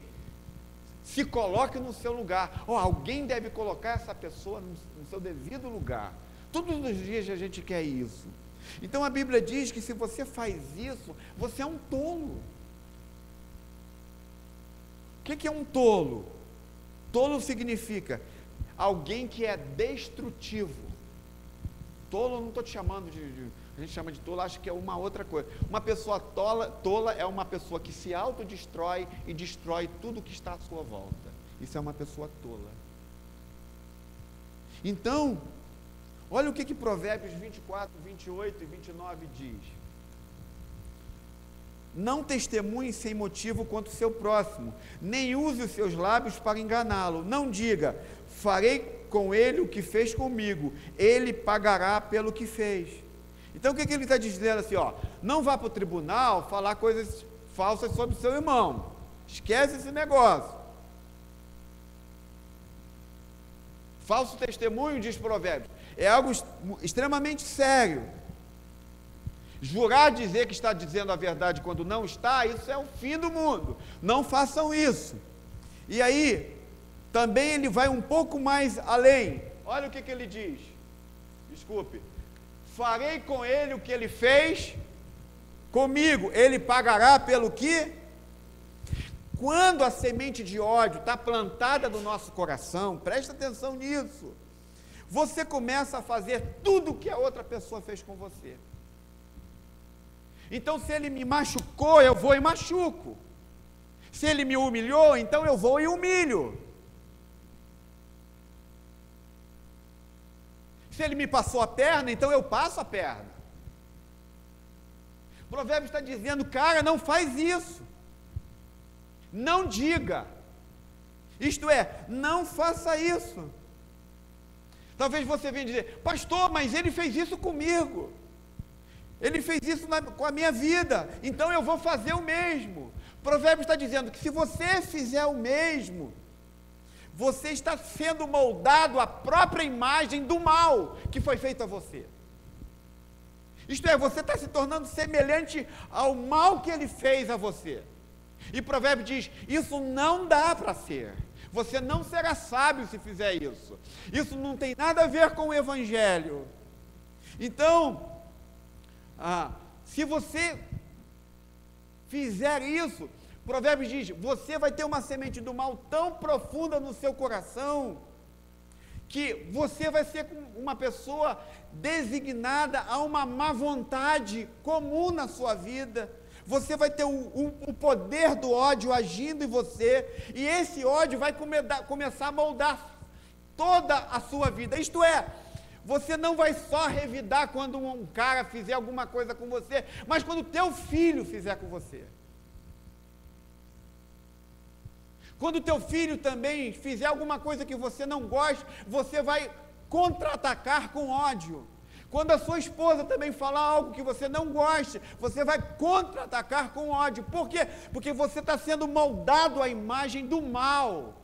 se coloque no seu lugar. Alguém deve colocar essa pessoa no seu devido lugar. Todos os dias a gente quer isso. Então a Bíblia diz que se você faz isso, você é um tolo. O que é um tolo? Tolo significa alguém que é destrutivo. Tolo, eu não estou te chamando a gente chama de tolo, acho que é uma outra coisa. Uma pessoa tola é uma pessoa que se autodestrói e destrói tudo que está à sua volta. Isso é uma pessoa tola. Então, olha o que Provérbios 24, 28 e 29 diz. Não testemunhe sem motivo contra o seu próximo, nem use os seus lábios para enganá-lo. Não diga, farei com ele o que fez comigo, ele pagará pelo que fez. Então o que ele está dizendo assim, não vá para o tribunal falar coisas falsas sobre o seu irmão, esquece esse negócio. Falso testemunho, diz Provérbios, é algo extremamente sério. Jurar dizer que está dizendo a verdade quando não está, isso é o fim do mundo. Não façam isso. E aí, também ele vai um pouco mais além. Olha o que ele diz. Desculpe. Farei com ele o que ele fez comigo. Ele pagará pelo que? Quando a semente de ódio está plantada no nosso coração, presta atenção nisso. Você começa a fazer tudo o que a outra pessoa fez com você. Então, se ele me machucou, eu vou e machuco. Se ele me humilhou, então eu vou e humilho. Se ele me passou a perna, então eu passo a perna. O Provérbio está dizendo, cara, não faz isso. Não diga. Isto é, não faça isso. Talvez você venha dizer, pastor, mas ele fez isso comigo. Ele fez isso com a minha vida, então eu vou fazer o mesmo. O Provérbio está dizendo que se você fizer o mesmo, você está sendo moldado à própria imagem do mal que foi feito a você. Isto é, você está se tornando semelhante ao mal que ele fez a você. E o Provérbio diz, isso não dá para ser. Você não será sábio se fizer isso. Isso não tem nada a ver com o Evangelho. Então, se você fizer isso, Provérbios diz, você vai ter uma semente do mal tão profunda no seu coração, que você vai ser uma pessoa designada a uma má vontade comum na sua vida. Você vai ter o poder do ódio agindo em você, e esse ódio vai começar a moldar toda a sua vida. Isto é, você não vai só revidar quando um cara fizer alguma coisa com você, mas quando o teu filho fizer com você. Quando o teu filho também fizer alguma coisa que você não gosta, você vai contra-atacar com ódio. Quando a sua esposa também falar algo que você não gosta, você vai contra-atacar com ódio. Por quê? Porque você está sendo moldado à imagem do mal.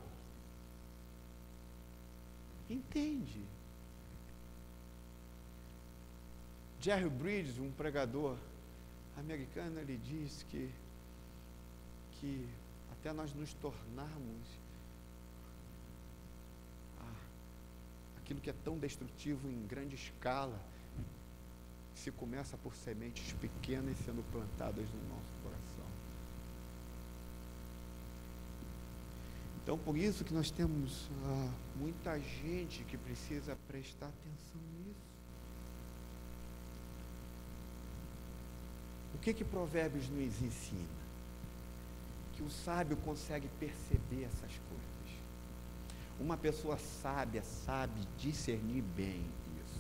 Entende? Jerry Bridges, um pregador americano, ele diz que até nós nos tornarmos aquilo que é tão destrutivo em grande escala, se começa por sementes pequenas sendo plantadas no nosso coração. Então, por isso que nós temos muita gente que precisa prestar atenção nisso. O que Provérbios nos ensina? Que o sábio consegue perceber essas coisas. Uma pessoa sábia sabe discernir bem isso.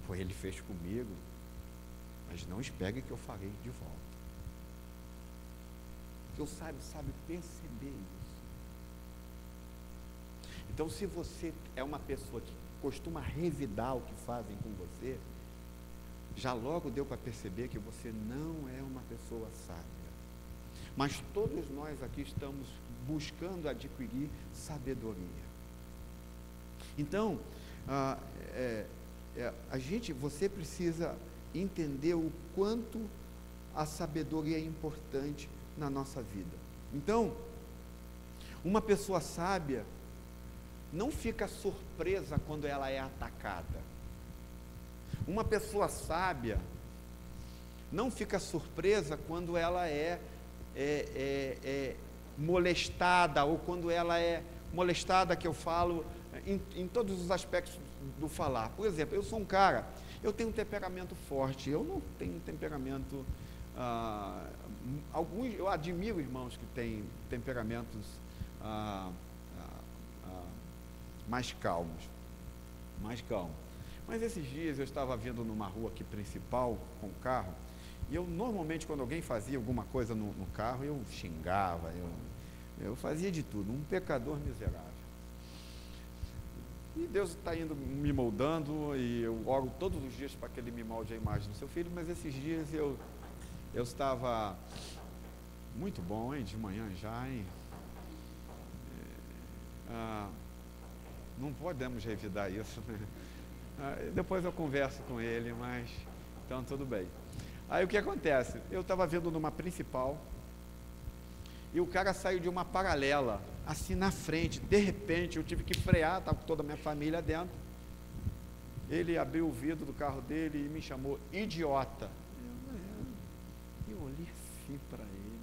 Foi ele fez comigo, mas não espere que eu farei de volta. Porque o sábio sabe perceber isso. Então, se você é uma pessoa que costuma revidar o que fazem com você, já logo deu para perceber que você não é uma pessoa sábia. Mas todos nós aqui estamos buscando adquirir sabedoria. Então, você precisa entender o quanto a sabedoria é importante na nossa vida. Então, uma pessoa sábia não fica surpresa quando ela é atacada. Uma pessoa sábia não fica surpresa quando ela é molestada, ou quando ela é molestada, que eu falo em todos os aspectos do falar. Por exemplo, eu sou um cara, eu tenho um temperamento forte, eu não tenho um temperamento, eu admiro irmãos que têm temperamentos mais calmos. Mas esses dias eu estava vindo numa rua aqui principal com o carro, e eu normalmente quando alguém fazia alguma coisa no carro, eu xingava, eu fazia de tudo, um pecador miserável. E Deus está indo me moldando, e eu oro todos os dias para que Ele me molde a imagem do seu filho, mas esses dias eu estava muito bom, hein, de manhã já, hein? Não podemos revidar isso, né? Depois eu converso com ele, mas então tudo bem. Aí o que acontece? Eu estava vindo numa principal e o cara saiu de uma paralela, assim na frente. De repente eu tive que frear, estava com toda a minha família dentro. Ele abriu o vidro do carro dele e me chamou idiota. Eu olhei assim para ele,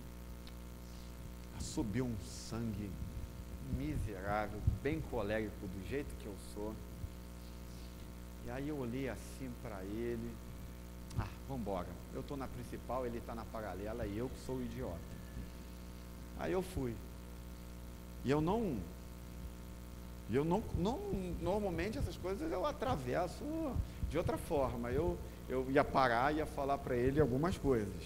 subiu um sangue miserável, bem colérico do jeito que eu sou. E aí eu olhei assim para ele, vamos embora, eu estou na principal, ele está na paralela e eu que sou o idiota. Aí eu fui. E eu não normalmente essas coisas eu atravesso de outra forma. Eu ia parar, ia falar para ele algumas coisas.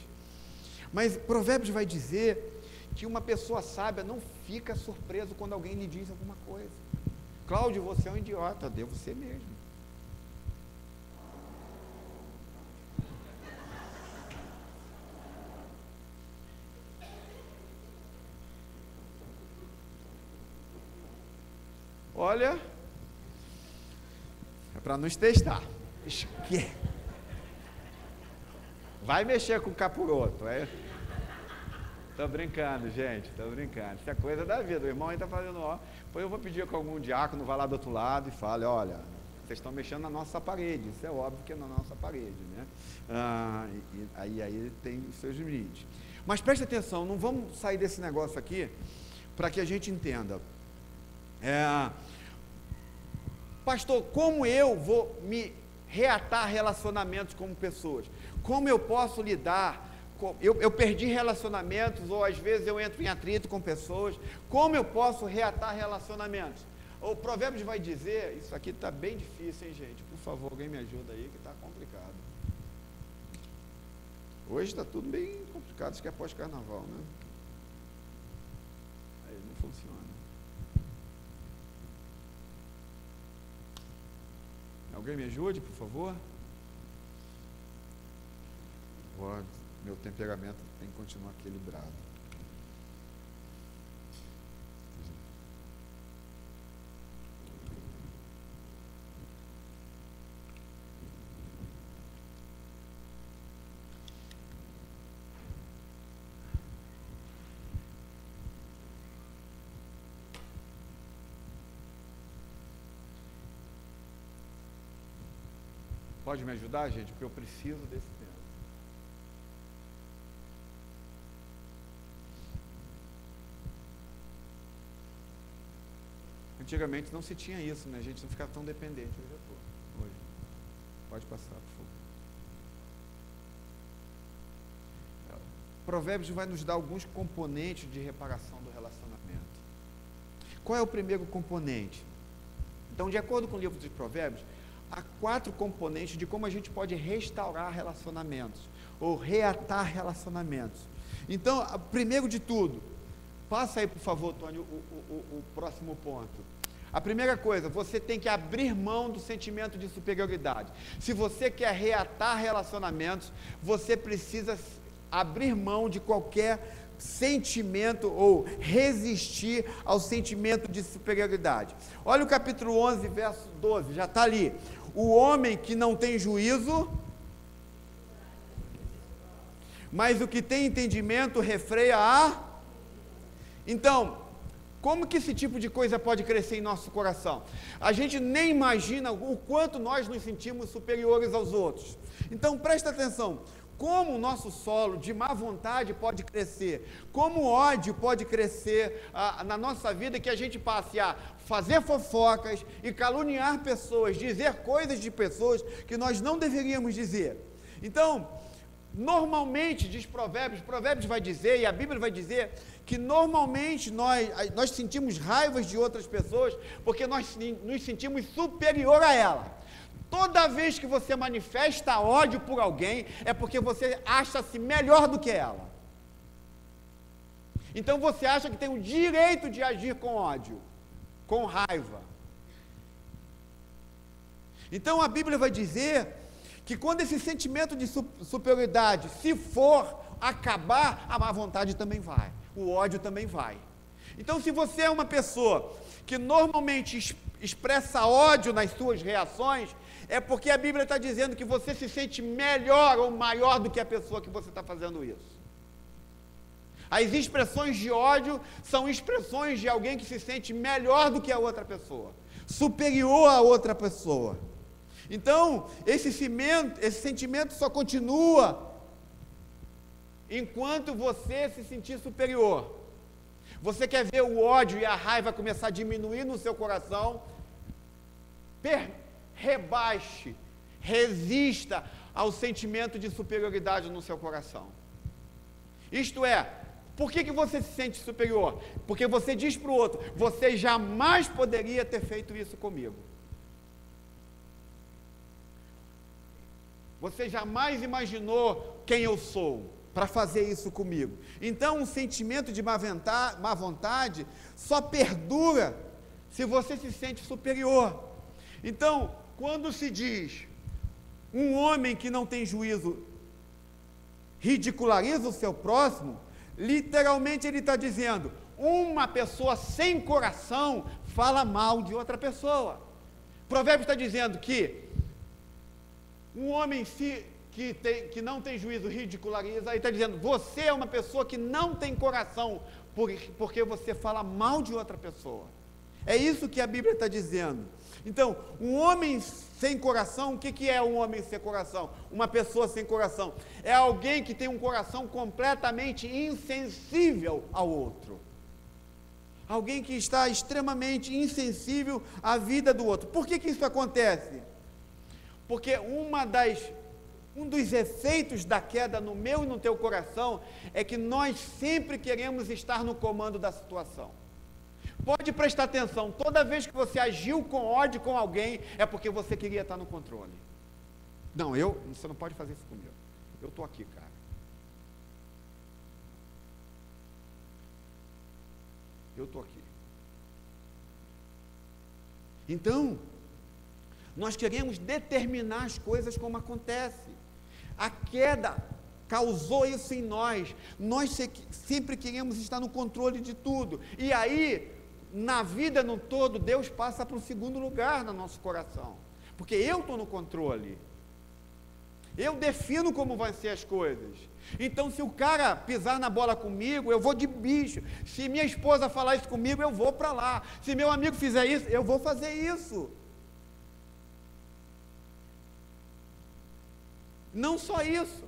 Mas Provérbios vai dizer que uma pessoa sábia não fica surpreso quando alguém lhe diz alguma coisa. Cláudio, você é um idiota. Devo ser mesmo. Olha, é para nos testar. Vai mexer com o capuroto, Estou brincando, gente, estou brincando. Isso é coisa da vida. O irmão aí está fazendo, Depois eu vou pedir que algum diácono vá lá do outro lado e fale, olha, vocês estão mexendo na nossa parede. Isso é óbvio que é na nossa parede, né? Aí tem os seus limites. Mas preste atenção, não vamos sair desse negócio aqui para que a gente entenda. Pastor, como eu vou me reatar relacionamentos como pessoas? Como eu posso lidar? Eu perdi relacionamentos, ou às vezes eu entro em atrito com pessoas. Como eu posso reatar relacionamentos? O Provérbios vai dizer, isso aqui está bem difícil, hein, gente? Por favor, alguém me ajuda aí, que está complicado. Hoje está tudo bem complicado, isso que é pós-carnaval, né? Aí não funciona. Alguém me ajude, por favor? Meu temperamento tem que continuar equilibrado. Pode me ajudar, gente? Porque eu preciso desse tempo. Antigamente não se tinha isso, né? A gente não ficava tão dependente. Hoje eu tô. Hoje. Pode passar, por favor. Provérbios vai nos dar alguns componentes de reparação do relacionamento. Qual é o primeiro componente? Então, de acordo com o livro dos Provérbios, há 4 componentes de como a gente pode restaurar relacionamentos, ou reatar relacionamentos. Então, primeiro de tudo, passa aí, por favor, Tony, o próximo ponto. A primeira coisa, você tem que abrir mão do sentimento de superioridade. Se você quer reatar relacionamentos, você precisa abrir mão de qualquer sentimento ou resistir ao sentimento de superioridade. Olha o capítulo 11, verso 12, já está ali. O homem que não tem juízo, mas o que tem entendimento refreia a... Então, como que esse tipo de coisa pode crescer em nosso coração? A gente nem imagina o quanto nós nos sentimos superiores aos outros. Então, presta atenção. Como o nosso solo de má vontade pode crescer, como o ódio pode crescer na nossa vida, que a gente passe a fazer fofocas e caluniar pessoas, dizer coisas de pessoas que nós não deveríamos dizer. Então, normalmente, diz Provérbios vai dizer, e a Bíblia vai dizer, que normalmente nós sentimos raivas de outras pessoas, porque nós nos sentimos superior a ela. Toda vez que você manifesta ódio por alguém, é porque você acha-se melhor do que ela. Então você acha que tem o direito de agir com ódio, com raiva. Então a Bíblia vai dizer que quando esse sentimento de superioridade, se for acabar, a má vontade também vai, o ódio também vai. Então, se você é uma pessoa que normalmente expressa ódio nas suas reações, é porque a Bíblia está dizendo que você se sente melhor ou maior do que a pessoa que você está fazendo isso. As expressões de ódio são expressões de alguém que se sente melhor do que a outra pessoa, superior a outra pessoa. Então, esse sentimento só continua enquanto você se sentir superior. Você quer ver o ódio e a raiva começar a diminuir no seu coração? Rebaixe, resista ao sentimento de superioridade no seu coração. Isto é, por que você se sente superior? Porque você diz para o outro, você jamais poderia ter feito isso comigo. Você jamais imaginou quem eu sou para fazer isso comigo. Então, um sentimento de má vontade só perdura se você se sente superior. Então, quando se diz um homem que não tem juízo ridiculariza o seu próximo, literalmente ele está dizendo, uma pessoa sem coração fala mal de outra pessoa. Provérbios está dizendo que um homem que não tem juízo ridiculariza, aí está dizendo, você é uma pessoa que não tem coração, porque você fala mal de outra pessoa. É isso que a Bíblia está dizendo. Então, um homem sem coração, o que é um homem sem coração? Uma pessoa sem coração. É alguém que tem um coração completamente insensível ao outro. Alguém que está extremamente insensível à vida do outro. Por que isso acontece? Porque um dos efeitos da queda no meu e no teu coração é que nós sempre queremos estar no comando da situação. Pode prestar atenção, toda vez que você agiu com ódio com alguém, é porque você queria estar no controle. Não, você não pode fazer isso comigo. Eu estou aqui, cara. Eu estou aqui. Então, nós queremos determinar as coisas como acontece. A queda causou isso em nós. Nós sempre queremos estar no controle de tudo. E aí, na vida no todo, Deus passa para o segundo lugar no nosso coração. Porque eu estou no controle. Eu defino como vão ser as coisas. Então, se o cara pisar na bola comigo, eu vou de bicho. Se minha esposa falar isso comigo, eu vou para lá. Se meu amigo fizer isso, eu vou fazer isso. Não só isso.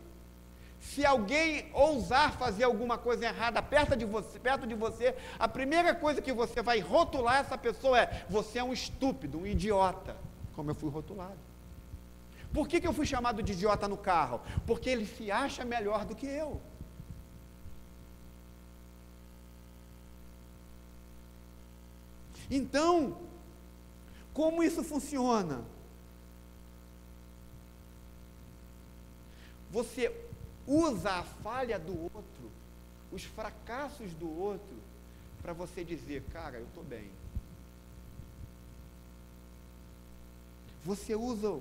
Se alguém ousar fazer alguma coisa errada perto de você, a primeira coisa que você vai rotular essa pessoa é: você é um estúpido, um idiota, como eu fui rotulado. Por que eu fui chamado de idiota no carro? Porque ele se acha melhor do que eu. Então, como isso funciona? Você usa a falha do outro, os fracassos do outro, para você dizer: cara, eu estou bem. Você usa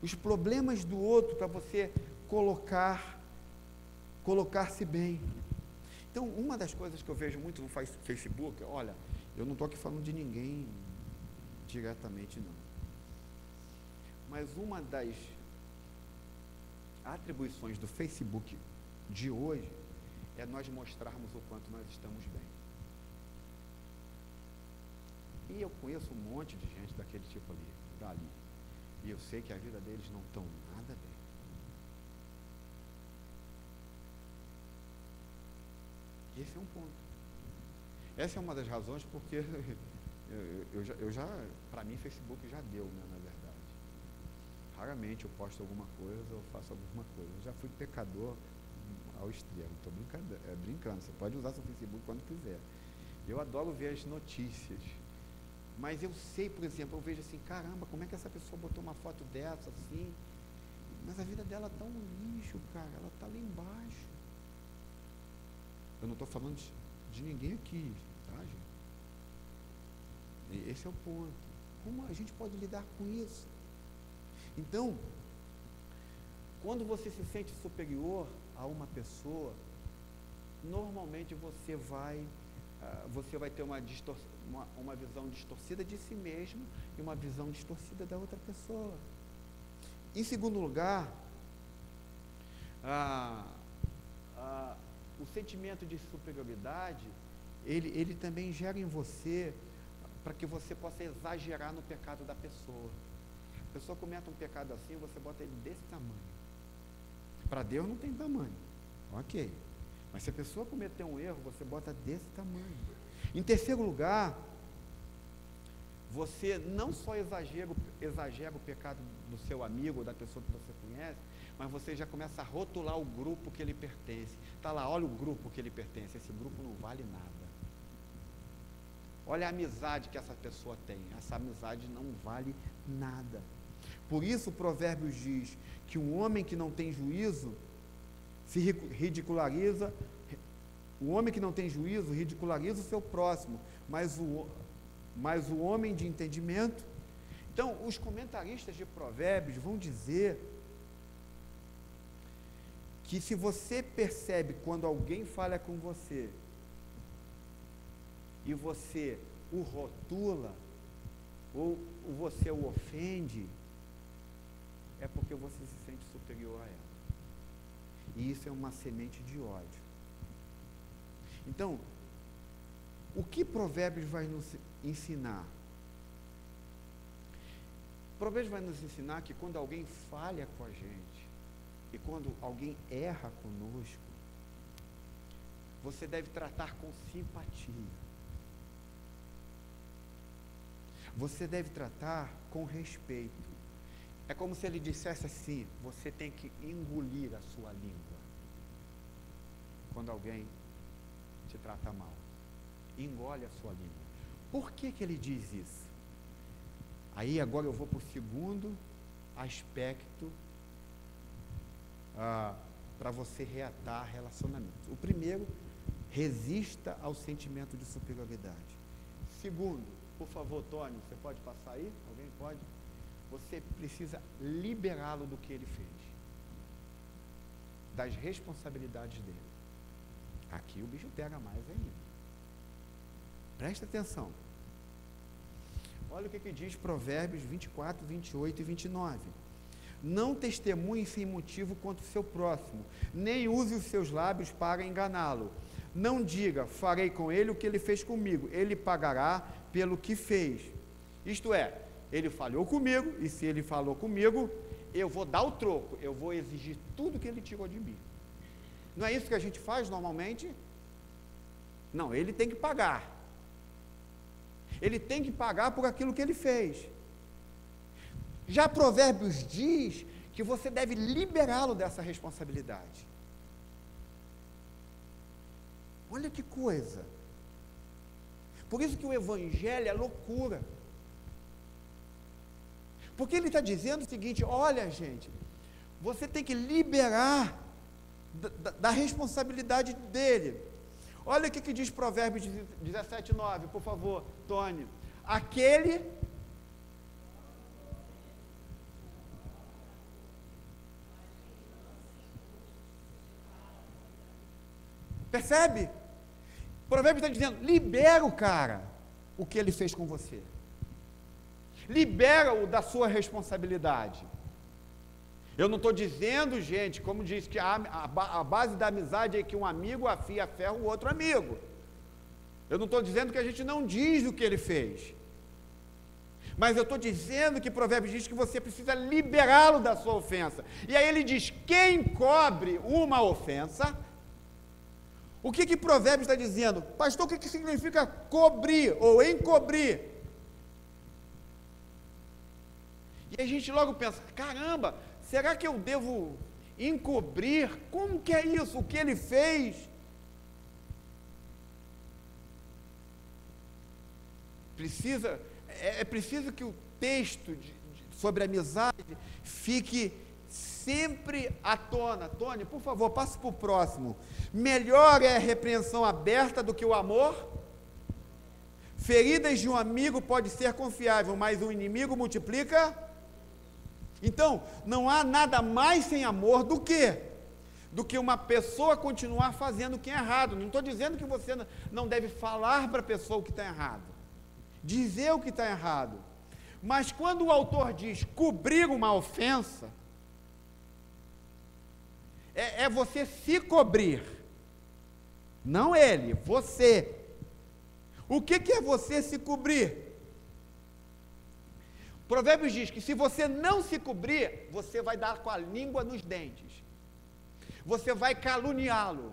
os problemas do outro para você colocar-se bem. Então, uma das coisas que eu vejo muito no Facebook, olha, eu não estou aqui falando de ninguém diretamente, não. Mas uma das atribuições do Facebook de hoje é nós mostrarmos o quanto nós estamos bem. E eu conheço um monte de gente daquele tipo ali, dali. E eu sei que a vida deles não estão nada bem. Esse é um ponto. Essa é uma das razões porque eu já para mim, Facebook já deu, né, na verdade. Raramente eu posto alguma coisa ou faço alguma coisa. Eu já fui pecador ao extremo. Estou brincando. Você pode usar seu Facebook quando quiser. Eu adoro ver as notícias. Mas eu sei, por exemplo, eu vejo assim: caramba, como é que essa pessoa botou uma foto dessa assim? Mas a vida dela está um lixo, cara. Ela está lá embaixo. Eu não estou falando de ninguém aqui, tá, gente? E esse é o ponto. Como a gente pode lidar com isso? Então, quando você se sente superior a uma pessoa, normalmente você vai ter uma visão distorcida de si mesmo e uma visão distorcida da outra pessoa. Em segundo lugar, o sentimento de superioridade, ele também gera em você para que você possa exagerar no pecado da pessoa. A pessoa comete um pecado assim, você bota ele desse tamanho. Para Deus não tem tamanho, ok. Mas se a pessoa cometer um erro, você bota desse tamanho. Em terceiro lugar, você não só exagera o pecado do seu amigo ou da pessoa que você conhece, mas você já começa a rotular o grupo que ele pertence. Está lá, olha o grupo que ele pertence, esse grupo não vale nada. Olha a amizade que essa pessoa tem, essa amizade não vale nada. Por isso o Provérbios diz que um homem que não tem juízo se ridiculariza, o homem que não tem juízo ridiculariza o seu próximo, mas o homem de entendimento. Então, os comentaristas de Provérbios vão dizer que se você percebe quando alguém fala com você e você o rotula ou você o ofende, é porque você se sente superior a ela. E isso é uma semente de ódio. Então, o que Provérbios vai nos ensinar? Provérbios vai nos ensinar que quando alguém falha com a gente, e quando alguém erra conosco, você deve tratar com simpatia. Você deve tratar com respeito. É como se ele dissesse assim: você tem que engolir a sua língua. Quando alguém te trata mal, engole a sua língua. Por que ele diz isso? Aí agora eu vou para o segundo aspecto para você reatar relacionamento. O primeiro, resista ao sentimento de superioridade. Segundo, por favor, Tony, você pode passar aí? Alguém pode? Você precisa liberá-lo do que ele fez, das responsabilidades dele. Aqui o bicho pega mais ainda. Presta atenção. Olha o que diz Provérbios 24, 28 e 29. Não testemunhe sem motivo contra o seu próximo, nem use os seus lábios para enganá-lo. Não diga: farei com ele o que ele fez comigo, ele pagará pelo que fez. Isto é, ele falhou comigo, e se ele falou comigo, eu vou dar o troco, eu vou exigir tudo que ele tirou de mim. Não é isso que a gente faz normalmente? Não, ele tem que pagar. Ele tem que pagar por aquilo que ele fez. Já Provérbios diz que você deve liberá-lo dessa responsabilidade. Olha que coisa. Por isso que o Evangelho é loucura. Porque ele está dizendo o seguinte: olha, gente, você tem que liberar da responsabilidade dele. Olha o que diz Provérbios 17:9, por favor, Tony. Aquele percebe? Provérbios está dizendo: libera o cara, o que ele fez com você. Libera-o da sua responsabilidade. Eu não estou dizendo, gente, como diz que a base da amizade é que um amigo afia a ferro o outro amigo. Eu não estou dizendo que a gente não diz o que ele fez. Mas eu estou dizendo que Provérbios diz que você precisa liberá-lo da sua ofensa. E aí ele diz: quem cobre uma ofensa. O que Provérbios está dizendo? Pastor, o que significa cobrir ou encobrir? E a gente logo pensa: caramba, será que eu devo encobrir? Como que é isso? O que ele fez? É preciso que o texto sobre amizade fique sempre à tona. Tony, por favor, passe para o próximo. Melhor é a repreensão aberta do que o amor. Feridas de um amigo pode ser confiável, mas um inimigo multiplica. Então, não há nada mais sem amor do que uma pessoa continuar fazendo o que é errado. Não estou dizendo que você não deve falar para a pessoa o que está errado, dizer o que está errado, mas quando o autor diz cobrir uma ofensa, é você se cobrir, não ele, você. O que é você se cobrir? Provérbios diz que se você não se cobrir, você vai dar com a língua nos dentes, você vai caluniá-lo,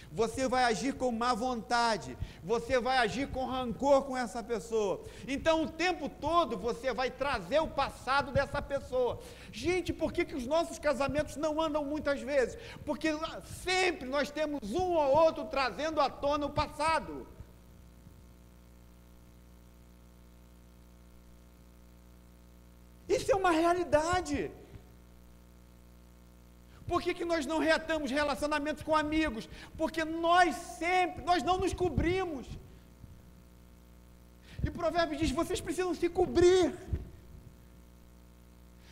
você vai agir com má vontade, você vai agir com rancor com essa pessoa. Então o tempo todo você vai trazer o passado dessa pessoa. Gente, por que os nossos casamentos não andam muitas vezes? Porque sempre nós temos um ou outro trazendo à tona o passado. Isso é uma realidade. Por que nós não reatamos relacionamentos com amigos? Porque nós não nos cobrimos. E Provérbios diz: vocês precisam se cobrir.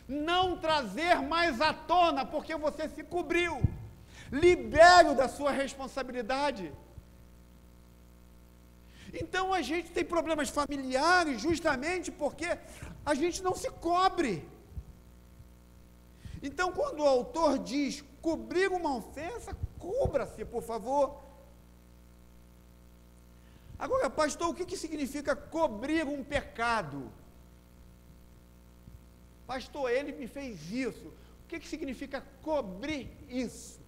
Não trazer mais à tona, porque você se cobriu. Libere-o da sua responsabilidade. Então a gente tem problemas familiares justamente porque a gente não se cobre. Então, quando o autor diz cobrir uma ofensa, cubra-se, por favor. Agora, pastor, o que significa cobrir um pecado? Pastor, ele me fez isso. O que significa cobrir isso?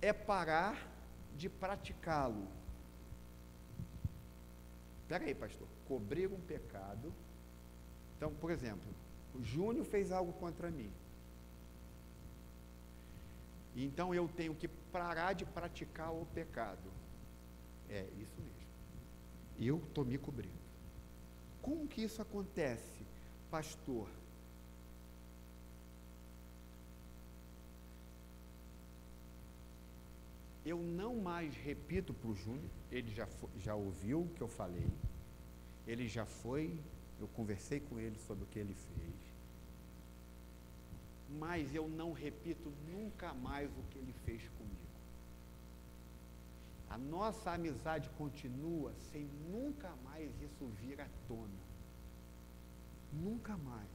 É parar de praticá-lo. Espera aí, pastor. Cobrir um pecado. Então, por exemplo, o Júnior fez algo contra mim. Então eu tenho que parar de praticar o pecado. É isso mesmo. Eu estou me cobrindo. Como que isso acontece, pastor? Eu não mais repito para o Júnior, ele já ouviu o que eu falei, ele já foi, eu conversei com ele sobre o que ele fez, mas eu não repito nunca mais o que ele fez comigo. A nossa amizade continua sem nunca mais isso vir à tona. Nunca mais.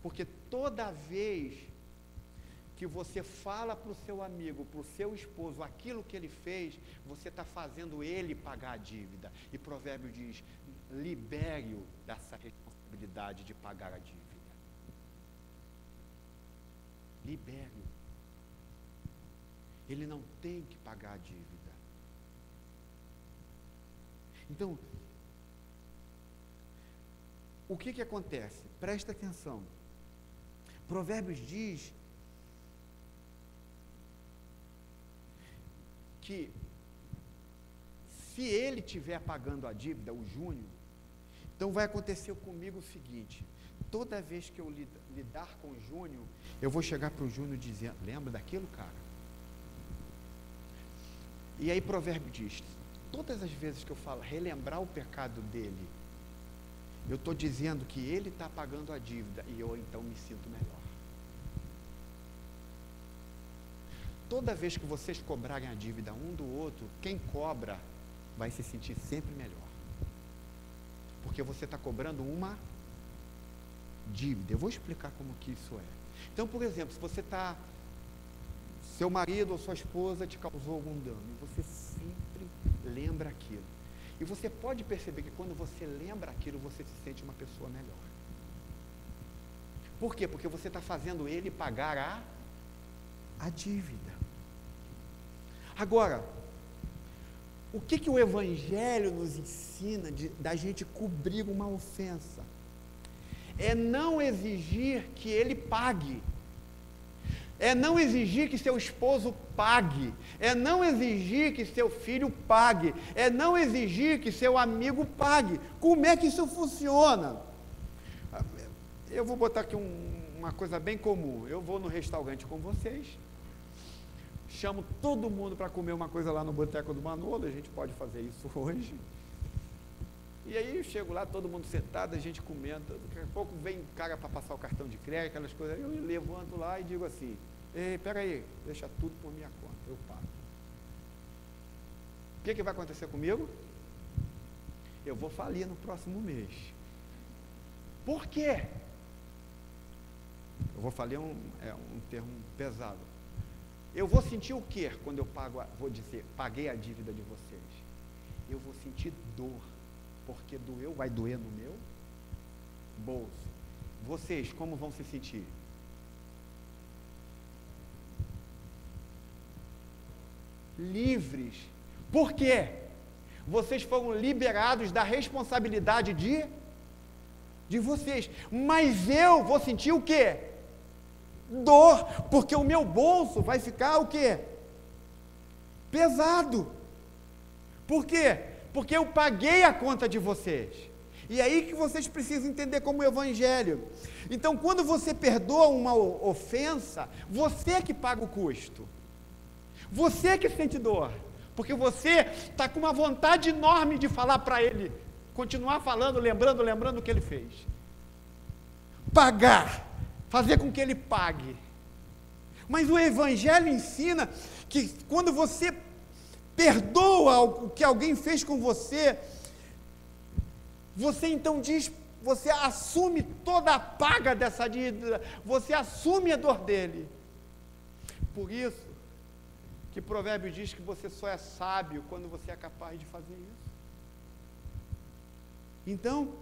Porque toda vez que você fala para o seu amigo, para o seu esposo, aquilo que ele fez, você está fazendo ele pagar a dívida. E Provérbios diz: libere-o dessa responsabilidade. responsabilidade de pagar a dívida. Libere-o. Ele não tem que pagar a dívida. Então, o que acontece? Presta atenção. Provérbios diz que se ele estiver pagando a dívida, o Júnior, então vai acontecer comigo o seguinte: toda vez que eu lidar com o Júnior, eu vou chegar para o Júnior dizendo, lembra daquilo, cara? E aí Provérbio diz, todas as vezes que eu falo, relembrar o pecado dele, eu estou dizendo que ele está pagando a dívida e eu então me sinto melhor. Toda vez que vocês cobrarem a dívida um do outro, quem cobra vai se sentir sempre melhor. Porque você está cobrando uma dívida. Eu vou explicar como que isso é. Então, por exemplo, se você está, seu marido ou sua esposa te causou algum dano, e você sempre lembra aquilo. E você pode perceber que quando você lembra aquilo, você se sente uma pessoa melhor. Por quê? Porque você está fazendo ele pagar a dívida. Agora, o que o Evangelho nos ensina da gente cobrir uma ofensa? É não exigir que ele pague. É não exigir que seu esposo pague. É não exigir que seu filho pague. É não exigir que seu amigo pague. Como é que isso funciona? Eu vou botar aqui uma coisa bem comum. Eu vou no restaurante com vocês, chamo todo mundo para comer uma coisa lá no Boteco do Manolo, a gente pode fazer isso hoje. E aí eu chego lá, todo mundo sentado, a gente comendo, daqui a pouco vem um cara para passar o cartão de crédito, aquelas coisas, eu levanto lá e digo assim, ei, peraí, deixa tudo por minha conta, eu pago. O que vai acontecer comigo? Eu vou falir no próximo mês. Por quê? Eu vou falir um termo pesado. Eu vou sentir o quê quando eu vou dizer, paguei a dívida de vocês? Eu vou sentir dor, porque vai doer no meu bolso. Vocês, como vão se sentir? Livres. Por quê? Vocês foram liberados da responsabilidade de vocês. Mas eu vou sentir o quê? Dor, porque o meu bolso vai ficar o quê? Pesado. Por quê? Porque eu paguei a conta de vocês. E aí que vocês precisam entender como Evangelho. Então, quando você perdoa uma ofensa, você que paga o custo. Você que sente dor. Porque você está com uma vontade enorme de falar para ele, continuar falando, lembrando o que ele fez. Pagar. Fazer com que ele pague. Mas o Evangelho ensina que quando você perdoa o que alguém fez com você, você então você assume toda a paga dessa dívida, você assume a dor dele. Por isso que Provérbio diz que você só é sábio quando você é capaz de fazer isso. Então,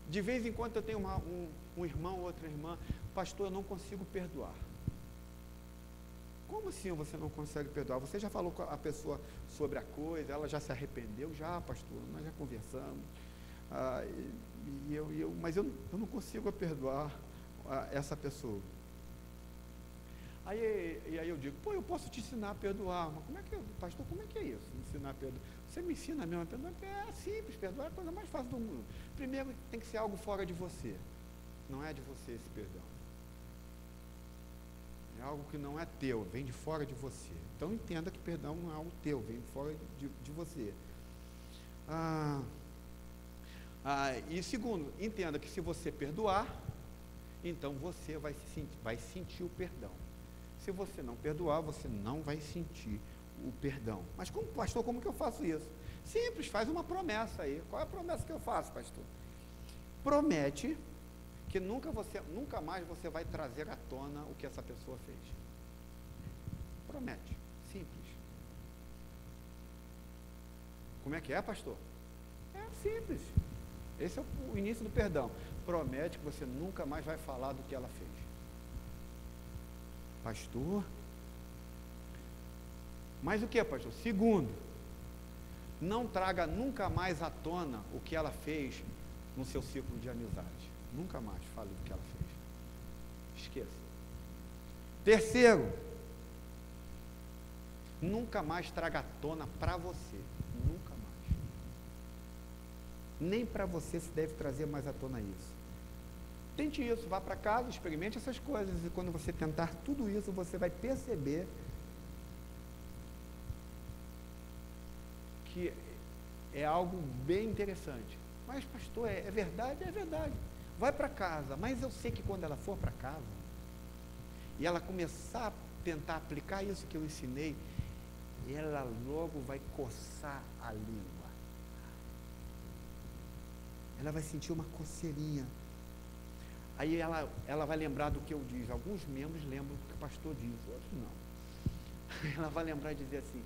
de vez em quando eu tenho um irmão, outra irmã, pastor, eu não consigo perdoar. Como assim você não consegue perdoar? Você já falou com a pessoa sobre a coisa, ela já se arrependeu? Já, pastor, nós já conversamos. Mas eu não consigo perdoar essa pessoa. Aí eu digo, eu posso te ensinar a perdoar. Mas pastor, como é que é isso? Ensinar a perdoar? Você me ensina mesmo a perdoar? É simples, perdoar é a coisa mais fácil do mundo. Primeiro, tem que ser algo fora de você. Não é de você esse perdão. É algo que não é teu, vem de fora de você. Então, entenda que perdão não é algo teu, vem de fora de você. E segundo, entenda que se você perdoar, então você vai sentir o perdão. Se você não perdoar, você não vai sentir o perdão. Mas pastor, como que eu faço isso? Simples, faz uma promessa aí. Qual é a promessa que eu faço, pastor? Promete que nunca mais você vai trazer à tona o que essa pessoa fez. Promete, simples. Como é que é, pastor? É simples. Esse é o início do perdão. Promete que você nunca mais vai falar do que ela fez. Pastor? Mas o que, pastor? Segundo, não traga nunca mais à tona o que ela fez no seu círculo de amizade. Nunca mais fale do que ela fez. Esqueça. Terceiro, nunca mais traga à tona para você. Nunca mais. Nem para você se deve trazer mais à tona isso. Tente isso, vá para casa, experimente essas coisas, e quando você tentar tudo isso, você vai perceber que é algo bem interessante. Mas, pastor, é verdade? É verdade. Vai para casa, mas eu sei que quando ela for para casa, e ela começar a tentar aplicar isso que eu ensinei, ela logo vai coçar a língua. Ela vai sentir uma coceirinha. Aí ela vai lembrar do que eu disse. Alguns membros lembram do que o pastor diz, outros não. Ela vai lembrar e dizer assim,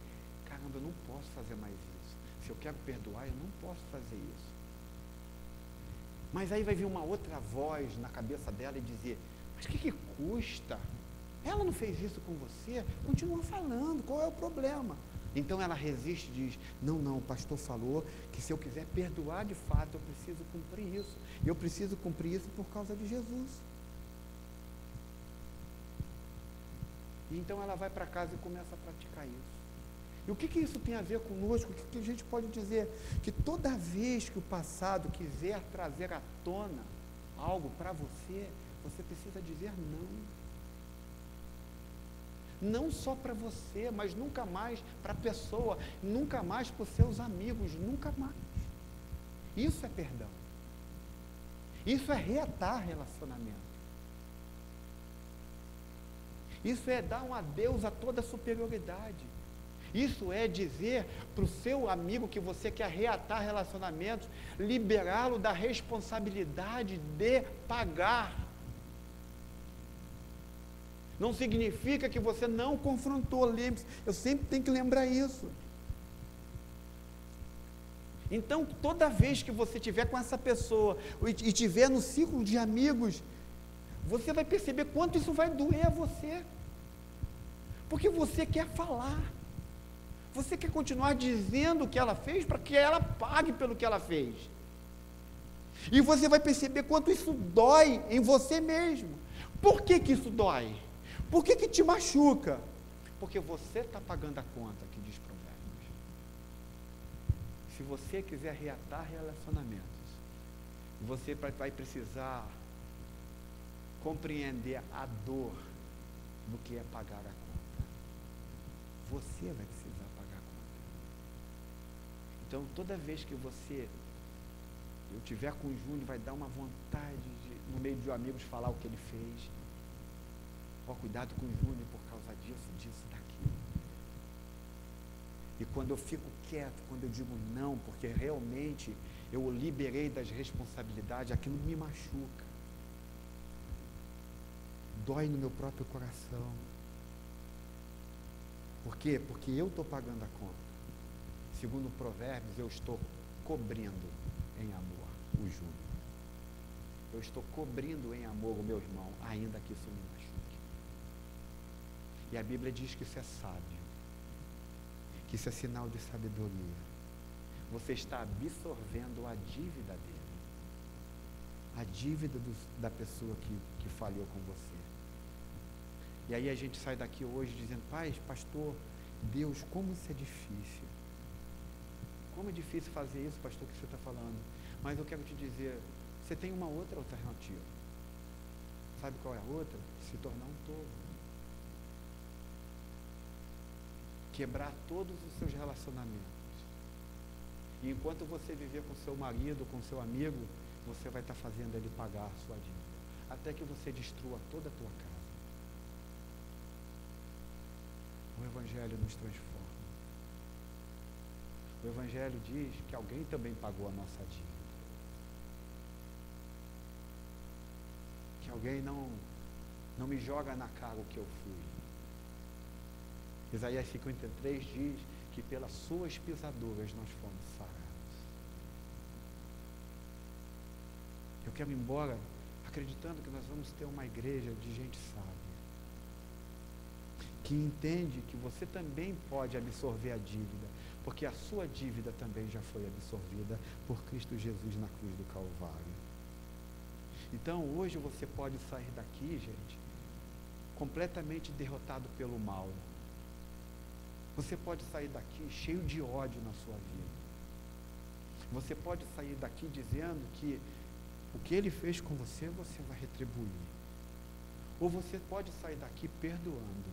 caramba, eu não posso fazer mais isso. Se eu quero perdoar, eu não posso fazer isso. Mas aí vai vir uma outra voz na cabeça dela e dizer, mas o que custa? Ela não fez isso com você? Continua falando, qual é o problema? Então ela resiste e diz, não, o pastor falou que se eu quiser perdoar de fato, eu preciso cumprir isso. E eu preciso cumprir isso por causa de Jesus. E então ela vai para casa e começa a praticar isso. E o que isso tem a ver conosco? O que a gente pode dizer? Que toda vez que o passado quiser trazer à tona algo para você, você precisa dizer não. Não só para você, mas nunca mais para a pessoa, nunca mais para os seus amigos, nunca mais. Isso é perdão. Isso é reatar relacionamento. Isso é dar um adeus a toda superioridade. Isso é dizer para o seu amigo que você quer reatar relacionamentos, liberá-lo da responsabilidade de pagar. Não significa que você não confrontou, lembre-se, eu sempre tenho que lembrar isso. Então, toda vez que você estiver com essa pessoa e estiver no círculo de amigos, você vai perceber quanto isso vai doer a você. Porque você quer falar. Você quer continuar dizendo o que ela fez para que ela pague pelo que ela fez. E você vai perceber quanto isso dói em você mesmo. Por que isso dói? Por que te machuca? Porque você está pagando a conta, que diz Provérbios. Se você quiser reatar relacionamentos, você vai precisar compreender a dor do que é pagar a conta. Você vai precisar pagar a conta. Então, toda vez que eu tiver com o Júnior, vai dar uma vontade de, no meio de amigos, falar o que ele fez. Ó, cuidado com o Júnior por causa disso, daquilo. E quando eu fico quieto, quando eu digo não, porque realmente eu o liberei das responsabilidades, aquilo me machuca. Dói no meu próprio coração. Por quê? Porque eu estou pagando a conta. Segundo Provérbios, eu estou cobrindo em amor o Júnior. Eu estou cobrindo em amor o meu irmão, ainda que isso me machuque. E a Bíblia diz que isso é sábio, que isso é sinal de sabedoria. Você está absorvendo a dívida dele, a dívida da pessoa que falhou com você. E aí a gente sai daqui hoje dizendo, pastor, Deus, como isso é difícil. Como é difícil fazer isso, pastor, que você está falando. Mas eu quero te dizer, você tem uma outra alternativa. Sabe qual é a outra? Se tornar um todo. Quebrar todos os seus relacionamentos. E enquanto você viver com seu marido, com seu amigo, você vai estar fazendo ele pagar a sua dívida. Até que você destrua toda a tua casa. O Evangelho nos transforma. O Evangelho diz que alguém também pagou a nossa dívida. Que alguém não me joga na cara o que eu fui. Isaías 53 diz que pelas suas pisaduras nós fomos sarados. quero ir embora acreditando que nós vamos ter uma igreja de gente sábia, que entende que você também pode absorver a dívida, porque a sua dívida também já foi absorvida por Cristo Jesus na cruz do Calvário. Então hoje você pode sair daqui, gente, completamente derrotado pelo mal. Você pode sair daqui cheio de ódio na sua vida. Você pode sair daqui dizendo que o que ele fez com você, você vai retribuir. Ou você pode sair daqui perdoando.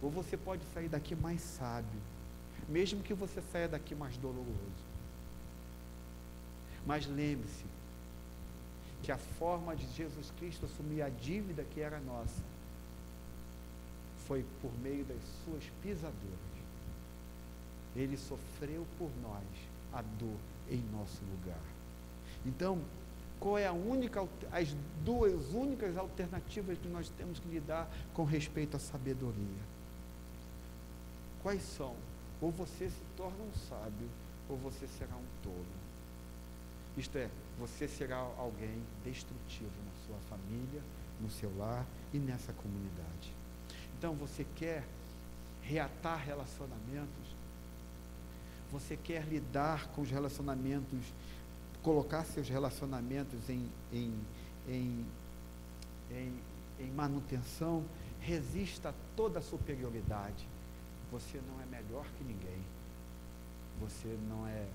Ou você pode sair daqui mais sábio, mesmo que você saia daqui mais doloroso. Mas lembre-se que a forma de Jesus Cristo assumir a dívida que era nossa foi por meio das suas pisaduras. Ele sofreu por nós a dor em nosso lugar. Então, qual é as duas únicas alternativas que nós temos que lidar com respeito à sabedoria? Quais são? Ou você se torna um sábio, ou você será um tolo. Isto é, você será alguém destrutivo na sua família, no seu lar e nessa comunidade. Então, você quer reatar relacionamentos? Você quer lidar com os relacionamentos, colocar seus relacionamentos em manutenção? Resista a toda a superioridade. Você não é melhor que ninguém. Você não é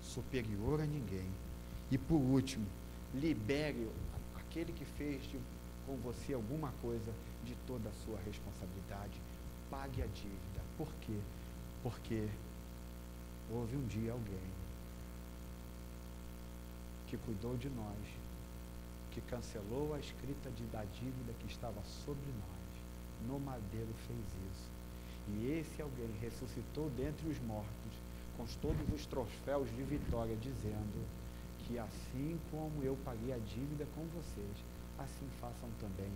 superior a ninguém. E por último, libere aquele que fez com você alguma coisa de toda a sua responsabilidade. Pague a dívida. Por quê? Porque houve um dia alguém que cuidou de nós, que cancelou a escrita da dívida que estava sobre nós. No madeiro fez isso. E esse alguém ressuscitou dentre os mortos, com todos os troféus de vitória, dizendo que assim como eu paguei a dívida com vocês, assim façam também